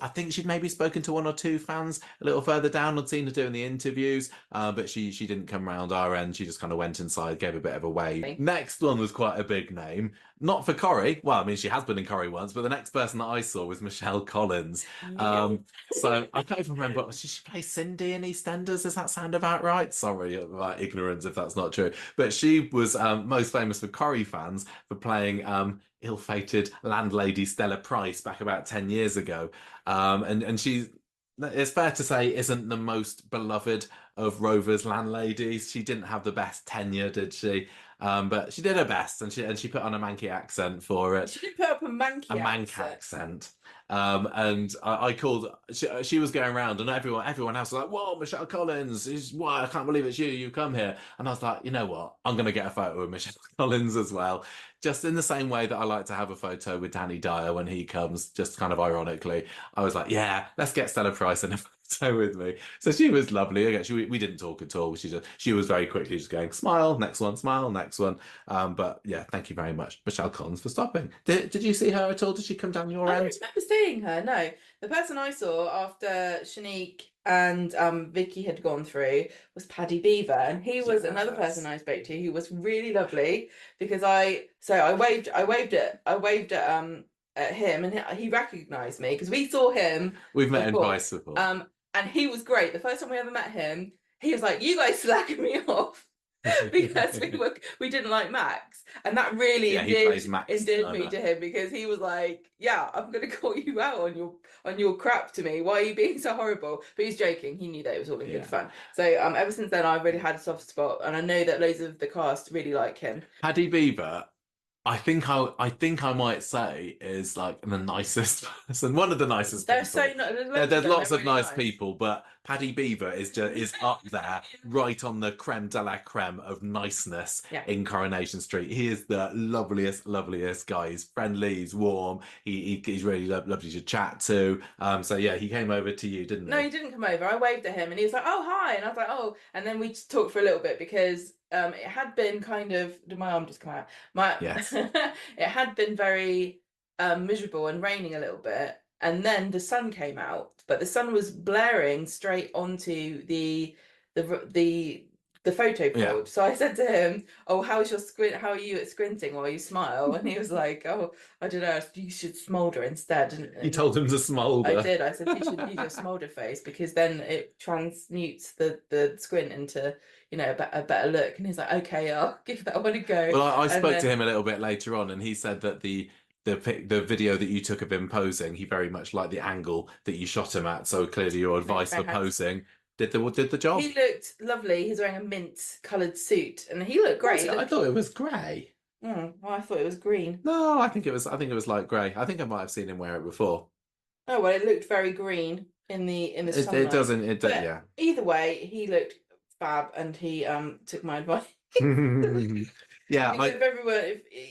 I think she'd maybe spoken to one or two fans a little further down. I'd seen her doing the interviews, but she didn't come round our end. She just kind of went inside, gave a bit of a wave. Next one was quite a big name. Not for Corrie. Well, I mean, she has been in Corrie once, but the next person that I saw was Michelle Collins. So I can't even remember. Did she play Cindy in EastEnders? Does that sound about right? Sorry about ignorance if that's not true. But she was most famous for Corrie fans for playing ill-fated landlady Stella Price back about 10 years ago. And she, it's fair to say, isn't the most beloved of Rover's landladies. She didn't have the best tenure, did she? But she did her best, and she put on a Manky accent for it. She did put up a Manky Manc accent. And I called. She was going around, and everyone else was like, "Whoa, Michelle Collins! Wow, I can't believe it's you. You come here." And I was like, you know what? I'm gonna get a photo with Michelle Collins as well, just in the same way that I like to have a photo with Danny Dyer when he comes. Just kind of ironically, I was like, "Yeah, let's get Stella Price in a photo with me." So she was lovely. Again, we didn't talk at all. She was very quickly just going, "Smile, next one, smile, next one." But yeah, thank you very much, Michelle Collins, for stopping. Did you see her at all? Did she come down your I end? don't remember seeing her. No, the person I saw after Shanique and Vicky had gone through was Paddy Beaver, and he was another person I spoke to who was really lovely because I waved at him, and he recognized me because we saw him. We've met in twice before. And he was great. The first time we ever met him, he was like, "You guys slacking me off." Because we didn't like Max, and that really endeared me to him because he was like, "Yeah, I'm gonna call you out on your crap to me. Why are you being so horrible?" But he's joking. He knew that it was all in good fun. So ever since then, I've really had a soft spot, and I know that loads of the cast really like him. Paddy Beaver, I think I might say is like the nicest person, one of the nicest people. There's lots of nice people, but Paddy Beaver is up there, right on the creme de la creme of niceness in Coronation Street. He is the loveliest guy. He's friendly, he's warm, he's really lovely to chat to. So yeah, he came over to you, didn't he? No, he didn't come over. I waved at him, and he was like, "Oh, hi," and I was like, "Oh," and then we just talked for a little bit because it had been kind of, did my arm just come out? Yes. It had been very miserable and raining a little bit, and then the sun came out, but the sun was blaring straight onto the photo board. So I said to him, "Oh, how's your squint? How are you at squinting while you smile?" And he was like, "Oh, I don't know. You should smolder instead." And you told him to smolder. I did. I said you should use your smolder face because then it transmutes the squint into a better look. And he's like, "Okay, I'll give that one a go." Well, I spoke to him a little bit later on, and he said that the video that you took of him posing, he very much liked the angle that you shot him at. So clearly, your advice for posing did the job. He looked lovely. He's wearing a mint-coloured suit, and he looked great. I thought it was grey. Well, I thought it was green. No, I think it was light grey. I think I might have seen him wear it before. Oh well, it looked very green in the sunlight. It doesn't. Yeah. Either way, he looked fab, and he took my advice. Yeah, if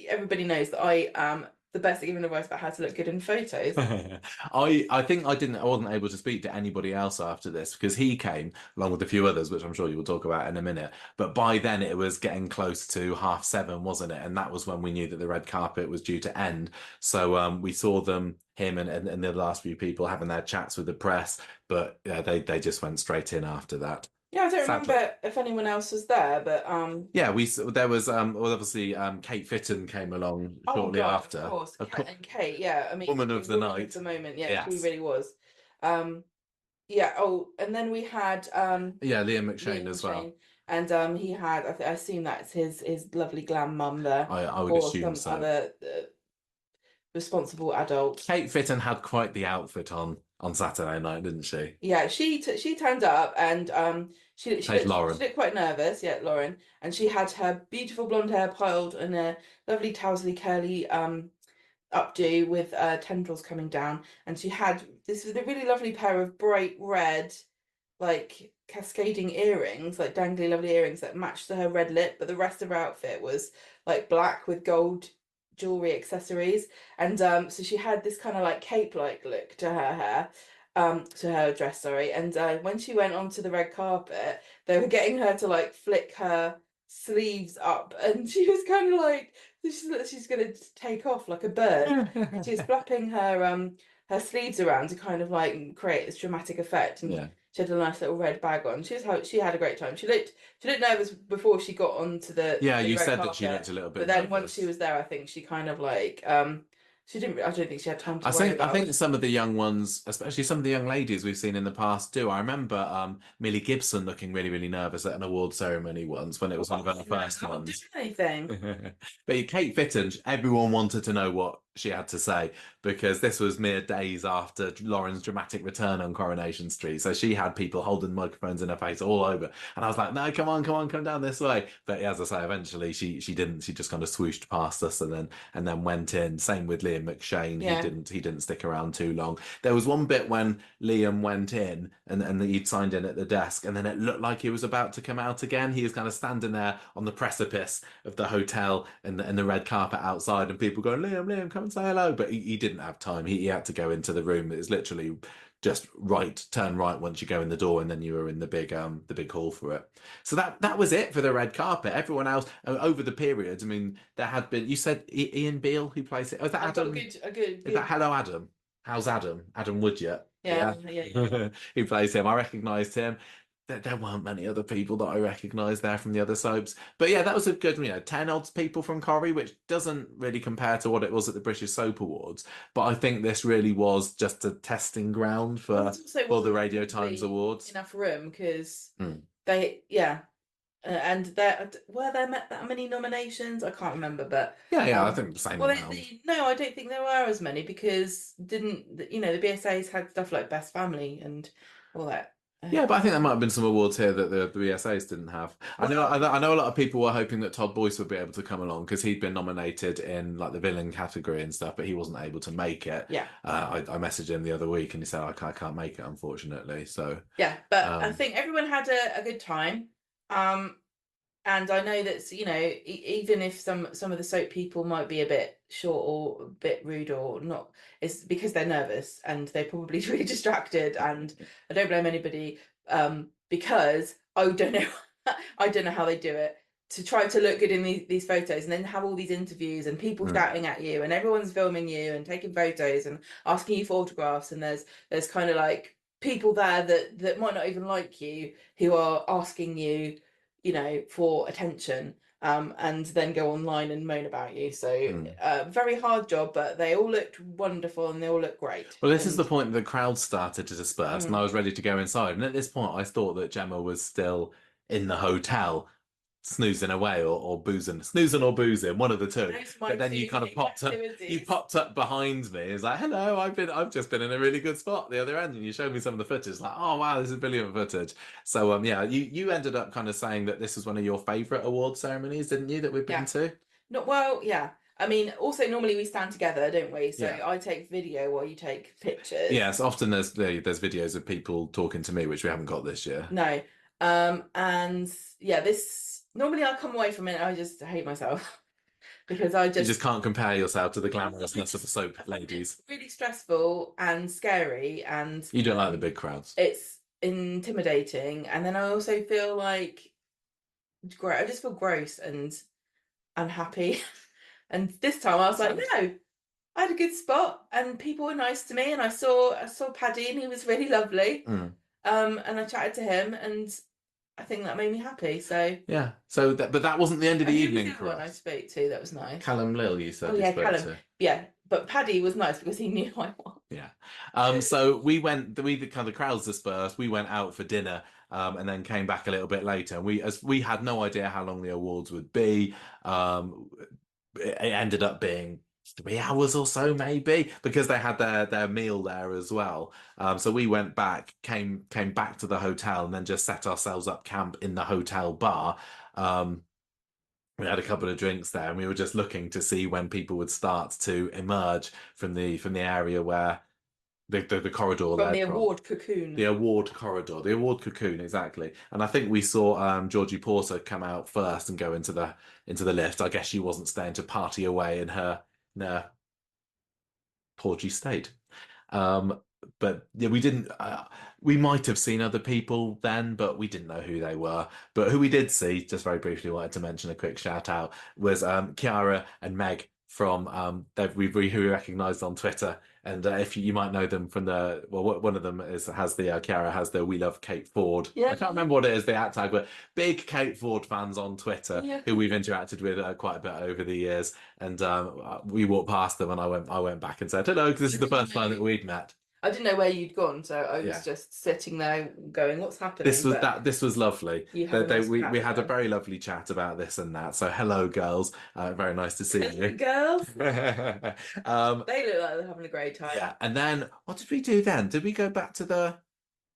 everybody knows that I am the best at giving advice about how to look good in photos. I think I wasn't able to speak to anybody else after this because he came along with a few others, which I'm sure you will talk about in a minute. But by then it was getting close to 7:30, wasn't it? And that was when we knew that the red carpet was due to end. So we saw him and the last few people having their chats with the press, but they just went straight in after that. Yeah, I don't remember if anyone else was there, but yeah, there was obviously Kate Fitton came along shortly after. Of course, and Kate, yeah, I mean, woman of the night, at the moment, yeah, she really was. Yeah. Oh, and then we had Liam McShane as well, and he had I assume that's his lovely glam mum there. I would assume some so. Other responsible adult. Kate Fitton had quite the outfit on. on Saturday night, didn't she? Yeah, she turned up and Played she Lauren. looked quite nervous, yeah, Lauren, and she had her beautiful blonde hair piled in a lovely tousley curly updo with tendrils coming down, and she had this really lovely pair of bright red, like cascading earrings, like dangly lovely earrings that matched her red lip, but the rest of her outfit was like black with gold jewelry accessories. And so she had this kind of like cape-like look to her hair, to her dress, sorry. And when she went onto the red carpet, they were getting her to like flick her sleeves up, and she was kind of like she's gonna take off like a bird. She was flapping her sleeves around to kind of like create this dramatic effect, and Yeah. she had a nice little red bag on. She had a great time. She looked nervous before she got onto Yeah, the you red said that she carpet, looked a little but bit then once she nervous. was there, I think she kind of like she didn't. I don't think she had time to worry I about. think some of the young ones, especially some of the young ladies we've seen in the past do. I remember Millie Gibson looking really, really nervous at an award ceremony once when it was one of her first Not doing ones. anything. But Kate Fitton, everyone wanted to know what she had to say because this was mere days after Lauren's dramatic return on Coronation Street. So she had people holding microphones in her face all over. And I was like, no, come on, come down this way. But as I say, eventually she didn't. She just kind of swooshed past us and then went in. Same with Liam McShane. Yeah. He didn't stick around too long. There was one bit when Liam went in and he'd signed in at the desk, and then it looked like he was about to come out again. He was kind of standing there on the precipice of the hotel and the red carpet outside, and people going, Liam, come and say hello. But he didn't have time. He had to go into the room. It was literally just turn right once you go in the door, and then you were in the big hall for it. So that was it for the red carpet. Everyone else over the period. I mean, there had been. You said Ian Beale who plays it. Oh, is that I've got Adam? a good, Is that good. Hello Adam? How's Adam? Adam Woodyard. Yeah, Yeah. yeah. He plays him. I recognised him. There weren't many other people that I recognised there from the other soaps. But yeah, that was a good, 10 odds people from Corrie, which doesn't really compare to what it was at the British Soap Awards. But I think this really was just a testing ground Well, there's also for the wasn't Radio Times probably Awards. enough room because Hmm. yeah, and there were there that many nominations? I can't remember, but Yeah, I think the same well, amount. no, I don't think there were as many because didn't the BSAs had stuff like Best Family and all that. Yeah, but I think there might have been some awards here that the BSAs didn't have. I know a lot of people were hoping that Todd Boyce would be able to come along because he'd been nominated in like the villain category and stuff, but he wasn't able to make it. Yeah. I messaged him the other week and he said I can't make it unfortunately. So yeah, but I think everyone had a good time. And I know that even if some of the soap people might be a bit short or a bit rude or not, it's because they're nervous and they're probably really distracted. And I don't blame anybody, because I don't know, I don't know how they do it to try to look good in these photos and then have all these interviews and people shouting at you and everyone's filming you and taking photos and asking you for autographs, and there's kind of like people there that might not even like you who are asking you for attention, and then go online and moan about you. So very hard job, but they all looked wonderful and they all looked great. Well, this is the point that the crowd started to disperse, and Mm. I was ready to go inside. And at this point, I thought that Gemma was still in the hotel, snoozing away or boozing, snoozing or boozing, one of the two. But then you kind of you popped up behind me. It's like, hello, I've just been in a really good spot at the other end, and you showed me some of the footage. Like, oh wow, this is brilliant footage. So yeah, you ended up kind of saying that this was one of your favourite award ceremonies, didn't you? That we've been to. Not well, yeah. I mean, also normally we stand together, don't we? So Yeah. I take video while you take pictures. Yes, often there's videos of people talking to me, which we haven't got this year. No. And yeah, this normally I'll come away from it and I just hate myself because You just can't compare yourself to the glamorousness of the soap ladies. It's really stressful and scary, and You don't like the big crowds. it's intimidating, and then I also feel like I just feel gross and unhappy. And this time I was like, no, I had a good spot and people were nice to me, and I saw Paddy and he was really lovely. And I chatted to him and I think that made me happy. So yeah. So but that wasn't the end of the evening for us. I spoke to that was nice. Callum Lill, you said. Oh yeah, Callum. Yeah, but Paddy was nice because he knew who I was. Yeah. So we the crowds dispersed. We went out for dinner. And then came back a little bit later. And we had no idea how long the awards would be. It ended up being 3 hours or so, maybe, because they had their meal there as well. So we went back, came back to the hotel, and then just set ourselves up camp in the hotel bar. Um, we had a couple of drinks there, and we were just looking to see when people would start to emerge from the area where the corridor From led the from. award cocoon. The award corridor, the award cocoon, exactly. And I think we saw Georgie Porter come out first and go into the lift. I guess she wasn't staying to party away in her porgy state. Um, but yeah, we didn't. We might have seen other people then, but we didn't know who they were. But who we did see, just very briefly, wanted to mention a quick shout out was Kiara and Meg from who we recognised on Twitter. And if you might know them from one of them has the Kiara has the We Love Kate Ford. Yeah. I can't remember what it is, the at tag, but big Kate Ford fans on Twitter Yeah. who we've interacted with quite a bit over the years. And we walked past them, and I went back and said hello because this is the first time that we'd met. I didn't know where you'd gone, so I was just sitting there going, "What's happening?" This was lovely. We had a very lovely chat about this and that. So hello, girls. Very nice to see you, girls. They look like they're having a great time. Yeah, and then what did we do then? Did we go back to the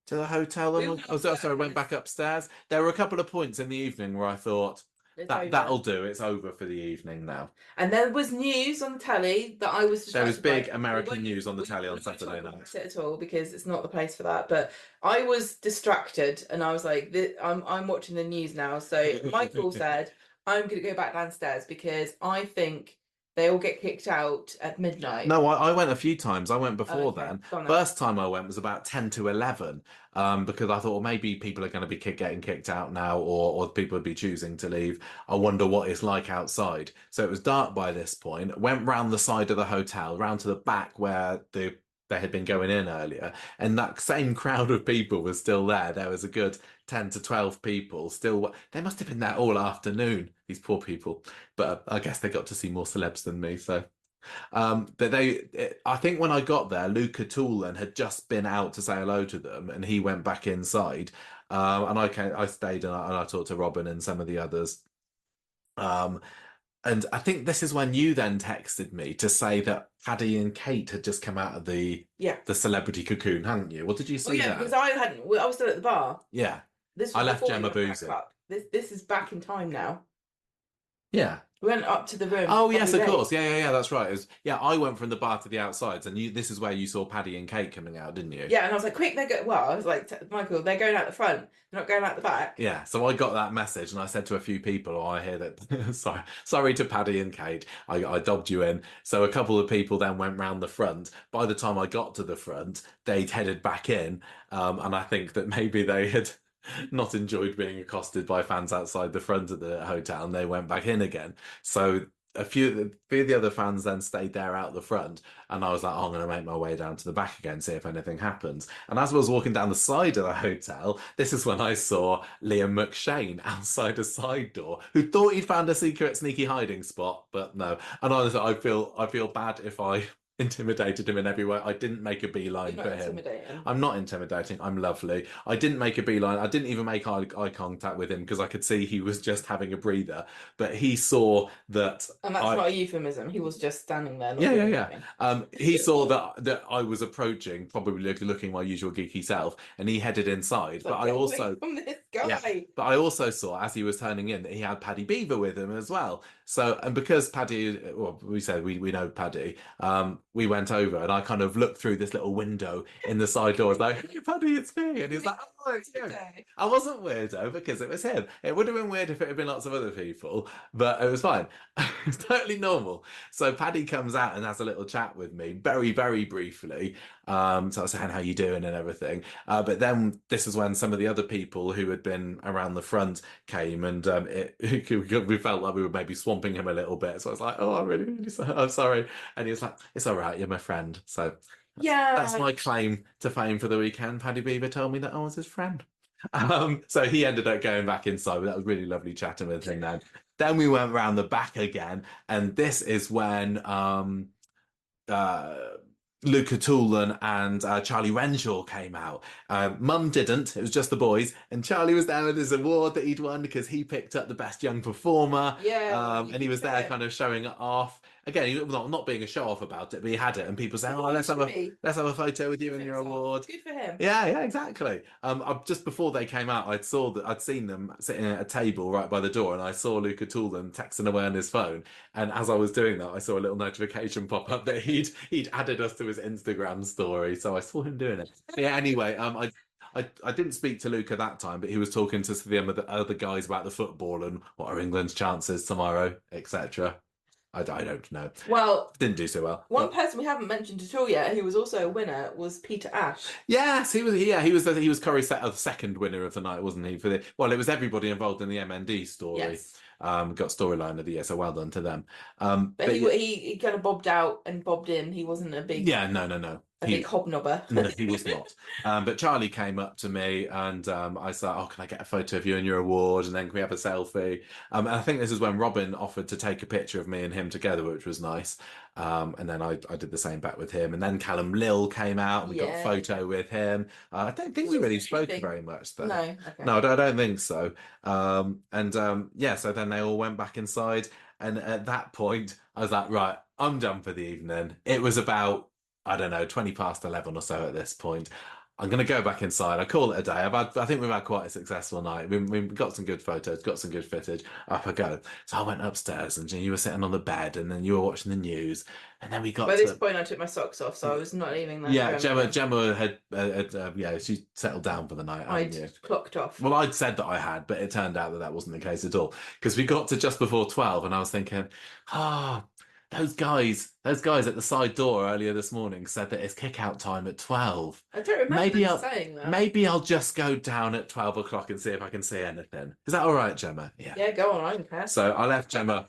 hotel? Sorry, went back upstairs. There were a couple of points in the evening where I thought that'll do. It's over for the evening now. And there was news on the telly that I was. There was big American news on the telly on Saturday night. At all because it's not the place for that. But I was distracted, and I was like, "I'm watching the news now." So Michael said, "I'm going to go back downstairs because I think they all get kicked out at midnight." No, I went a few times. I went before then. First time I went was about 10 to 11 because I thought, well, maybe people are going to be getting kicked out now, or people would be choosing to leave. I wonder what it's like outside. So it was dark by this point. Went round the side of the hotel, round to the back where they had been going in earlier, and that same crowd of people was still there. There was a good 10 to 12 people still. They must have been there all afternoon, these poor people. But I guess they got to see more celebs than me. So, but I think when I got there, Luca Toolan had just been out to say hello to them, and he went back inside. And I stayed and I talked to Robin and some of the others. And I think this is when you then texted me to say that Paddy and Kate had just come out of the celebrity cocoon, hadn't you? What did you say? Because I hadn't. I was still at the bar. Yeah. This was I left Gemma boozing. This is back in time now. Yeah. We went up to the room. Oh yes, of course. Yeah. That's right. I went from the bar to the outsides, and this is where you saw Paddy and Kate coming out, didn't you? Yeah, and I was like, quick, I was like, Michael, they're going out the front. They're not going out the back. Yeah. So I got that message, and I said to a few people, "Oh, I hear that." sorry to Paddy and Kate. I dobbed you in. So a couple of people then went round the front. By the time I got to the front, they'd headed back in, and I think that maybe they had not enjoyed being accosted by fans outside the front of the hotel, and they went back in again. So a few of the other fans then stayed there out the front, and I was like, oh, I'm going to make my way down to the back again, see if anything happens. And as I was walking down the side of the hotel, this is when I saw Liam McShane outside a side door, who thought he'd found a secret sneaky hiding spot, but no. And honestly, I feel bad if I intimidated him in every way. I didn't make a beeline for him. I'm not intimidating. I'm lovely. I didn't make a beeline. I didn't even make eye contact with him because I could see he was just having a breather. But he saw that. And that's not a euphemism. He was just standing there. Yeah. He saw that I was approaching, probably looking my usual geeky self, and he headed inside. But I also from this guy. Yeah, but I also saw as he was turning in that he had Paddy Beaver with him as well. So, and because Paddy, well, we said we know Paddy, we went over and I kind of looked through this little window in the side door. I was like, hey, Paddy, it's me. And he's like, oh, it's you. I wasn't weirdo because it was him. It would have been weird if it had been lots of other people, but it was fine. It's totally normal. So Paddy comes out and has a little chat with me very, very briefly. So I was saying, how you doing and everything. But then this is when some of the other people who had been around the front came, and we felt like we were maybe swamping him a little bit. So I was like, oh, I'm sorry. And he was like, it's all right, you're my friend. So that's my claim to fame for the weekend. Paddy Beaver told me that I was his friend. So he ended up going back inside. That was really lovely chatting with him then. Then we went round the back again, and this is when Luca Toolan and Charlie Renshaw came out. Mum didn't. It was just the boys. And Charlie was there with his award that he'd won because he picked up the best young performer. Yeah. And he was there kind of showing it off. again, he was not being a show off about it, but he had it, and people say, "Oh, let's have a photo with you and your award." Good for him. Yeah, exactly. Just before they came out, I'd seen them sitting at a table right by the door, and I saw Luca Toolan texting away on his phone. And as I was doing that, I saw a little notification pop up that he'd added us to his Instagram story. So I saw him doing it. Yeah. Anyway, I didn't speak to Luca that time, but he was talking to the other guys about the football and what are England's chances tomorrow, etc. I don't know. Well, didn't do so well. One person we haven't mentioned at all yet, who was also a winner, was Peter Ash. Yes, he was. Yeah, he was Curry's second winner of the night, wasn't he? Well, it was everybody involved in the MND story. Yes. Got storyline of the year, so well done to them. But he kind of bobbed out and bobbed in. He wasn't a big no. Big hobnobber. No, he was not. But Charlie came up to me and I said, "Oh, can I get a photo of you and your award? And then can we have a selfie?" And I think this is when Robin offered to take a picture of me and him together, which was nice. And then I did the same back with him. And then Callum Lill came out and we got a photo with him. I don't think we really spoke very much though. No, okay. No, I don't think so. So then they all went back inside. And at that point, I was like, right, I'm done for the evening. It was about, I don't know, 20 past 11 or so at this point. I'm going to go back inside. I call it a day. I think we've had quite a successful night. We've got some good photos, got some good footage. Up I go. So I went upstairs and you were sitting on the bed and then you were watching the news. And then we got By this point, I took my socks off, so I was not leaving that. Yeah, Gemma had she settled down for the night. I'd clocked off. Well, I'd said that I had, but it turned out that wasn't the case at all. Because we got to just before 12 and I was thinking, those guys at the side door earlier this morning said that it's kick-out time at 12. I don't remember saying that. Maybe I'll just go down at 12 o'clock and see if I can see anything. Is that all right, Gemma? Yeah, go on, I don't care. So I left Gemma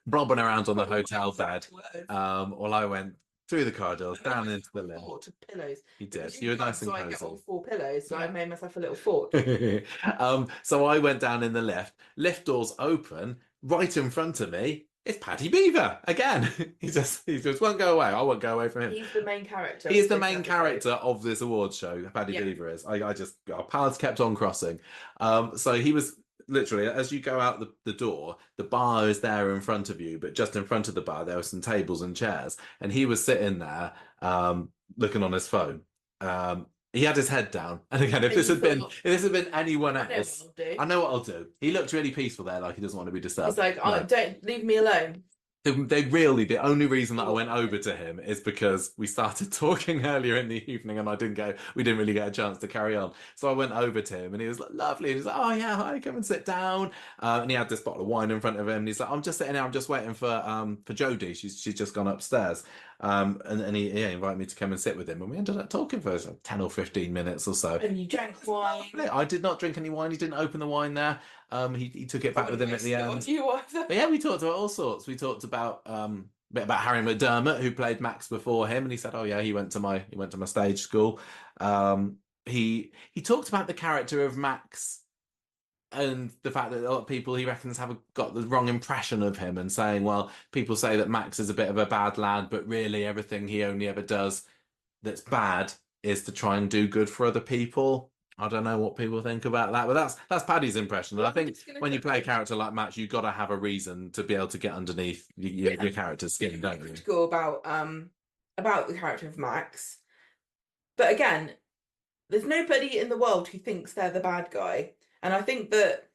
blobbing around on the hotel bed while I went through the corridors, down into the lift. Fort of pillows. You did. You were nice and cozy. So I get all 4 pillows, so I made myself a little fort. So I went down in the lift. Lift doors open. Right in front of me, it's Paddy Beaver again. he just won't go away. I won't go away from him. He's the main character. He's the main character of this awards show. Paddy Beaver is. Our paths kept on crossing. So he was literally, as you go out the door, the bar is there in front of you, but just in front of the bar there were some tables and chairs, and he was sitting there looking on his phone. He had his head down, and again, if this had been anyone else, I know what I'll do. He looked really peaceful there, like he doesn't want to be disturbed. He's like, "Oh, don't leave me alone." The only reason that I went over to him is because we started talking earlier in the evening and we didn't really get a chance to carry on. So I went over to him and he was like, lovely. And he's like, "Oh yeah, hi, come and sit down." And he had this bottle of wine in front of him. And he's like, "I'm just sitting here, I'm just waiting for Jodie. She's just gone upstairs." And he invited me to come and sit with him. And we ended up talking for 10 or 15 minutes or so. And you drank wine. I did not drink any wine. He didn't open the wine there. He took it back with him at the end. But yeah, we talked about all sorts. We talked about a bit about Harry McDermott, who played Max before him, and he said, "Oh yeah, he went to my stage school." He talked about the character of Max and the fact that a lot of people he reckons have got the wrong impression of him, and saying, well, people say that Max is a bit of a bad lad, but really everything he only ever does that's bad is to try and do good for other people. I don't know what people think about that, but that's Paddy's impression. And I think when you play a character like Max, you've got to have a reason to be able to get underneath your character's skin, don't you? Critical about the character of Max, but again, there's nobody in the world who thinks they're the bad guy, and I think that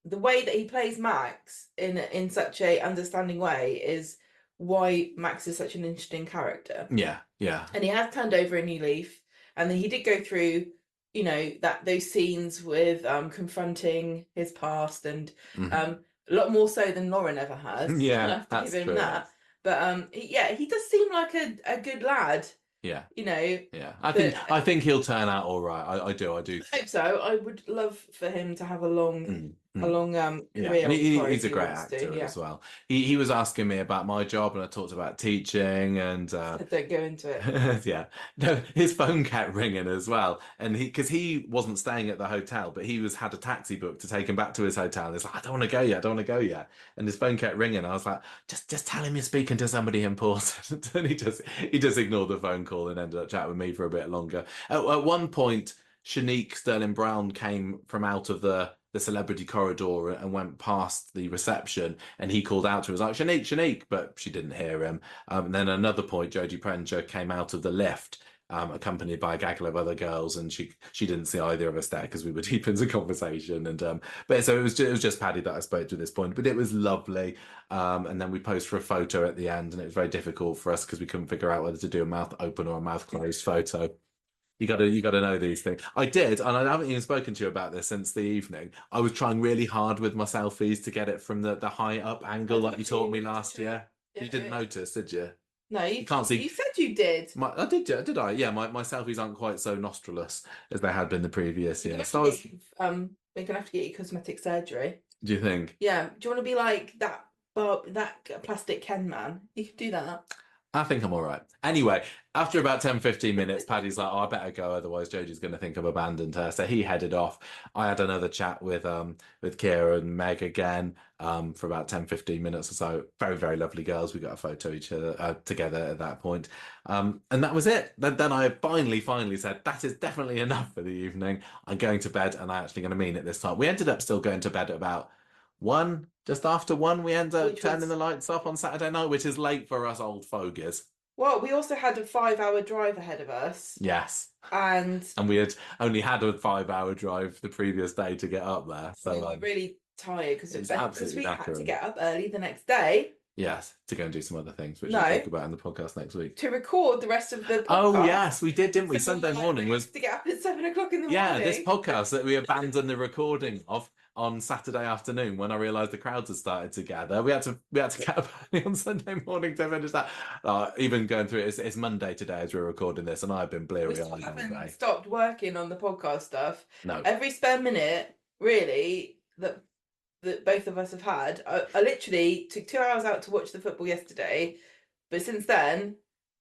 the way that he plays Max in such a understanding way is why Max is such an interesting character. Yeah. And he has turned over a new leaf, and then he did go through, those scenes with confronting his past, and a lot more so than Lauren ever has. Yeah, that's true. That. But he does seem like a good lad. Yeah. Yeah. I think he'll turn out all right. I do. I hope so. I would love for him to have a long career. And he's a great actor as well. He was asking me about my job, and I talked about teaching, and don't go into it. Yeah, no, his phone kept ringing as well, and because he wasn't staying at the hotel, but he had a taxi booked to take him back to his hotel. And he's like, I don't want to go yet, and his phone kept ringing. I was like, just tell him you're speaking to somebody important. And he just ignored the phone call and ended up chatting with me for a bit longer. At one point, Shanique Sterling Brown came from out of the the celebrity corridor and went past the reception, and he called out to her, was like, Shanique, Shanique, but she didn't hear him. And then at another point, Jodie Prenger came out of the lift, accompanied by a gaggle of other girls, and she didn't see either of us there because we were deep into conversation. And but so it was just Paddy that I spoke to at this point, but it was lovely. And then we posed for a photo at the end, and it was very difficult for us because we couldn't figure out whether to do a mouth open or a mouth closed photo. You got to know these things. I did, and I haven't even spoken to you about this since the evening. I was trying really hard with my selfies to get it from the high up angle like you taught me last year. You didn't notice, did you? No, you can't see. You said you did. I did. Did I? Yeah, my selfies aren't quite so nostrillous as they had been the previous year. So we're gonna have to get you cosmetic surgery. Do you think? Yeah. Do you want to be like that plastic Ken man? You could do that. I think I'm all right. Anyway, after about 10-15 minutes, Paddy's like, oh, I better go, otherwise Jodie's going to think I've abandoned her. So he headed off. I had another chat with Kira and Meg again for about 10-15 minutes or so. Very, very lovely girls. We got a photo each other together at that point. And that was it. Then I finally said, that is definitely enough for the evening. I'm going to bed, and I'm actually going to mean it this time. We ended up still going to bed at about 1, just after 1, we end up turning the lights off on Saturday night, which is late for us old fogies. Well, we also had a 5-hour drive ahead of us. Yes. And we had only had a 5-hour drive the previous day to get up there. So we were really tired because we had to knackered. get up early the next day. Yes, to go and do some other things, which we'll talk about in the podcast next week. To record the rest of the podcast. Oh, yes, we did, didn't we? Sunday morning was... To get up at 7 o'clock in the morning. Yeah, this podcast that we abandoned the recording of on Saturday afternoon when I realised the crowds had started to gather. We had to get up early on Sunday morning to finish that. Even going through it, it's Monday today as we're recording this, and I've been bleary-eyed all day. We haven't stopped working on the podcast stuff. No. Every spare minute, really, that both of us have had. I literally took 2 hours out to watch the football yesterday, but since then,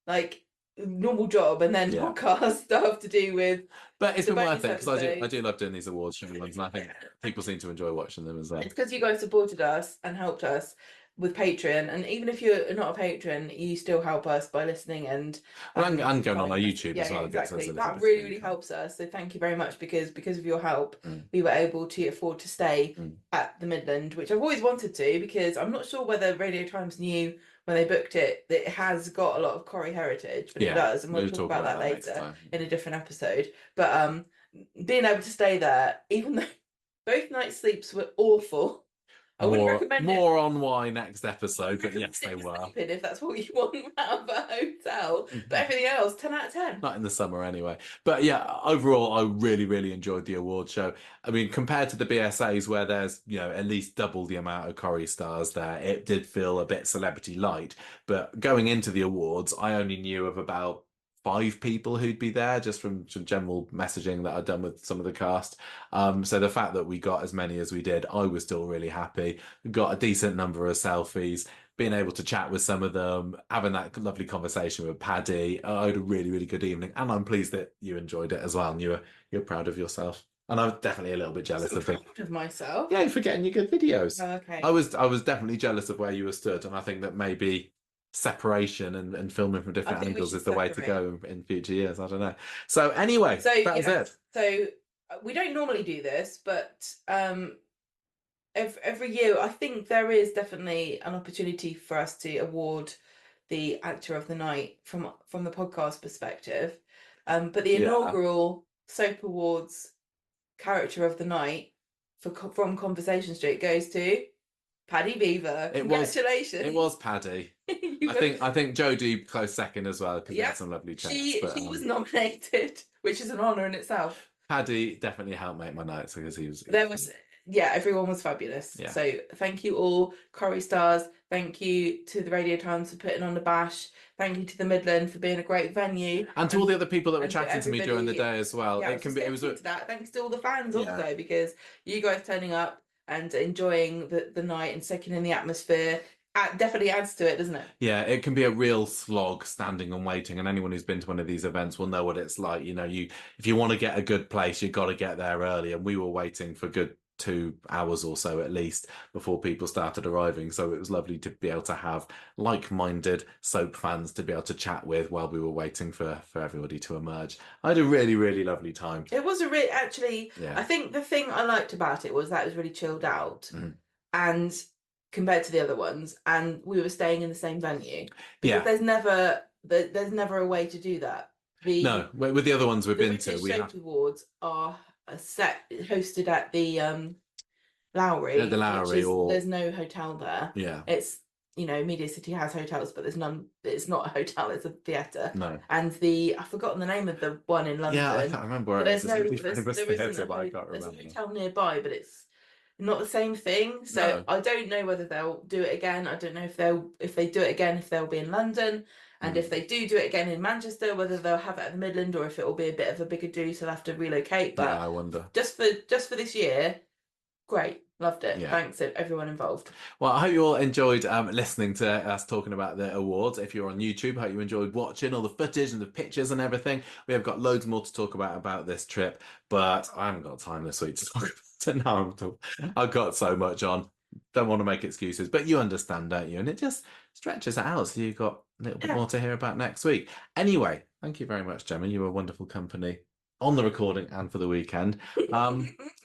like, normal job and then podcast stuff to do with. But it's been worth it because I do love doing these awards show ones, and I think people seem to enjoy watching them as well. It's because you guys supported us and helped us with Patreon, and even if you're not a patron, you still help us by listening and going on our YouTube as well. Exactly. That really helps us. So thank you very much because of your help, we were able to afford to stay at the Midland, which I've always wanted to, because I'm not sure whether Radio Times knew when they booked it that it has got a lot of Corrie heritage, but it does, and we'll talk about that later in a different episode. But being able to stay there, even though both night sleeps were awful. I wouldn't recommend more on why next episode, but yes, they were. If that's what you want out of a hotel, but everything else, 10 out of 10. Not in the summer anyway. But yeah, overall, I really, really enjoyed the award show. I mean, compared to the BSAs, where there's at least double the amount of Corrie stars there, it did feel a bit celebrity light. But going into the awards, I only knew of about 5 people who'd be there just from general messaging that I'd done with some of the cast. So the fact that we got as many as we did, I was still really happy. We got a decent number of selfies, being able to chat with some of them, having that lovely conversation with Paddy. I had a really, really good evening, and I'm pleased that you enjoyed it as well, and you're proud of yourself. And I'm definitely a little bit jealous of myself. Yeah, for getting your good videos. Oh, okay. I was definitely jealous of where you were stood, and I think that maybe separation and filming from different angles is the way to go in future years. I don't know. So anyway, that was it. So we don't normally do this, but every year I think there is definitely an opportunity for us to award the actor of the night from the podcast perspective. But the inaugural Soap Awards character of the night from Conversation Street goes to Paddy Beaver. Congratulations. It was Paddy. I think Jodie close second as well, because he had some lovely chats. She was nominated, which is an honour in itself. Paddy definitely helped make my nights because everyone was fabulous. Yeah. So thank you all, Corrie stars. Thank you to the Radio Times for putting on the bash. Thank you to the Midland for being a great venue, and to all the other people that were chatting to me during the day as well. Thanks to all the fans also, because you guys turning up and enjoying the night and soaking in the atmosphere definitely adds to it, doesn't it? Yeah, it can be a real slog standing and waiting, and anyone who's been to one of these events will know what it's like. If you want to get a good place, you've got to get there early, and we were waiting for good 2 hours or so at least before people started arriving. So it was lovely to be able to have like-minded soap fans to be able to chat with while we were waiting for everybody to emerge. I had a really, really lovely time. It was actually, Yeah. I think the thing I liked about it was that it was really chilled out, Mhm. and compared to the other ones, and we were staying in the same venue. Because Yeah. there's never a way to do that. No, with the other ones we've been to, British we Soap have Awards are hosted at the Lowry, at the Lowry, or there's no hotel there. yeah, It's, Media City has hotels, but there's none. It's not a hotel; it's a theatre. no. And I've forgotten the name of the one in London. Yeah, I can't remember where But it is. there It's a isn't famous theatre, but I can't there's a remember. hotel nearby, but it's not the same thing. So No. I don't know whether they'll do it again. I don't know if they do it again, if they'll be in London, and if they do it again in Manchester, whether they'll have it at the Midland or if it will be a bit of a bigger do, so they'll have to relocate. But Yeah, I wonder. just for this year, great. Loved it. Yeah. Thanks to everyone involved. Well, I hope you all enjoyed listening to us talking about the awards. If you're on YouTube, I hope you enjoyed watching all the footage and the pictures and everything. We have got loads more to talk about this trip, but I haven't got time this week to talk about it now. I've got so much on. Don't want to make excuses, but you understand, don't you? And it just stretches it out, so you've got a little bit more to hear about next week. Anyway, thank you very much, Gemma. You were wonderful company on the recording and for the weekend.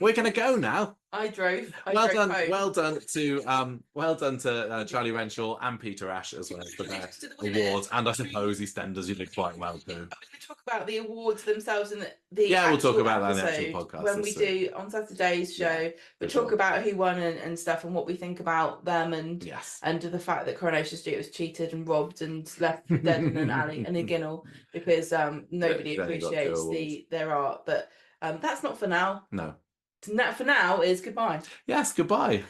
We're going to go now. I drove. Well done. Home. Well done to Charlie Renshaw and Peter Ash as well for their awards, and I suppose EastEnders. You did quite well too. We talk about the awards themselves and the we'll talk about episode, that in the actual podcast when we do on Saturday's show. We talk about who won and stuff and what we think about them, and the fact that Coronation Street was cheated and robbed and left dead in an alley and a ginnel because nobody appreciates their art. But that's not for now. No. For now is goodbye. Yes, goodbye.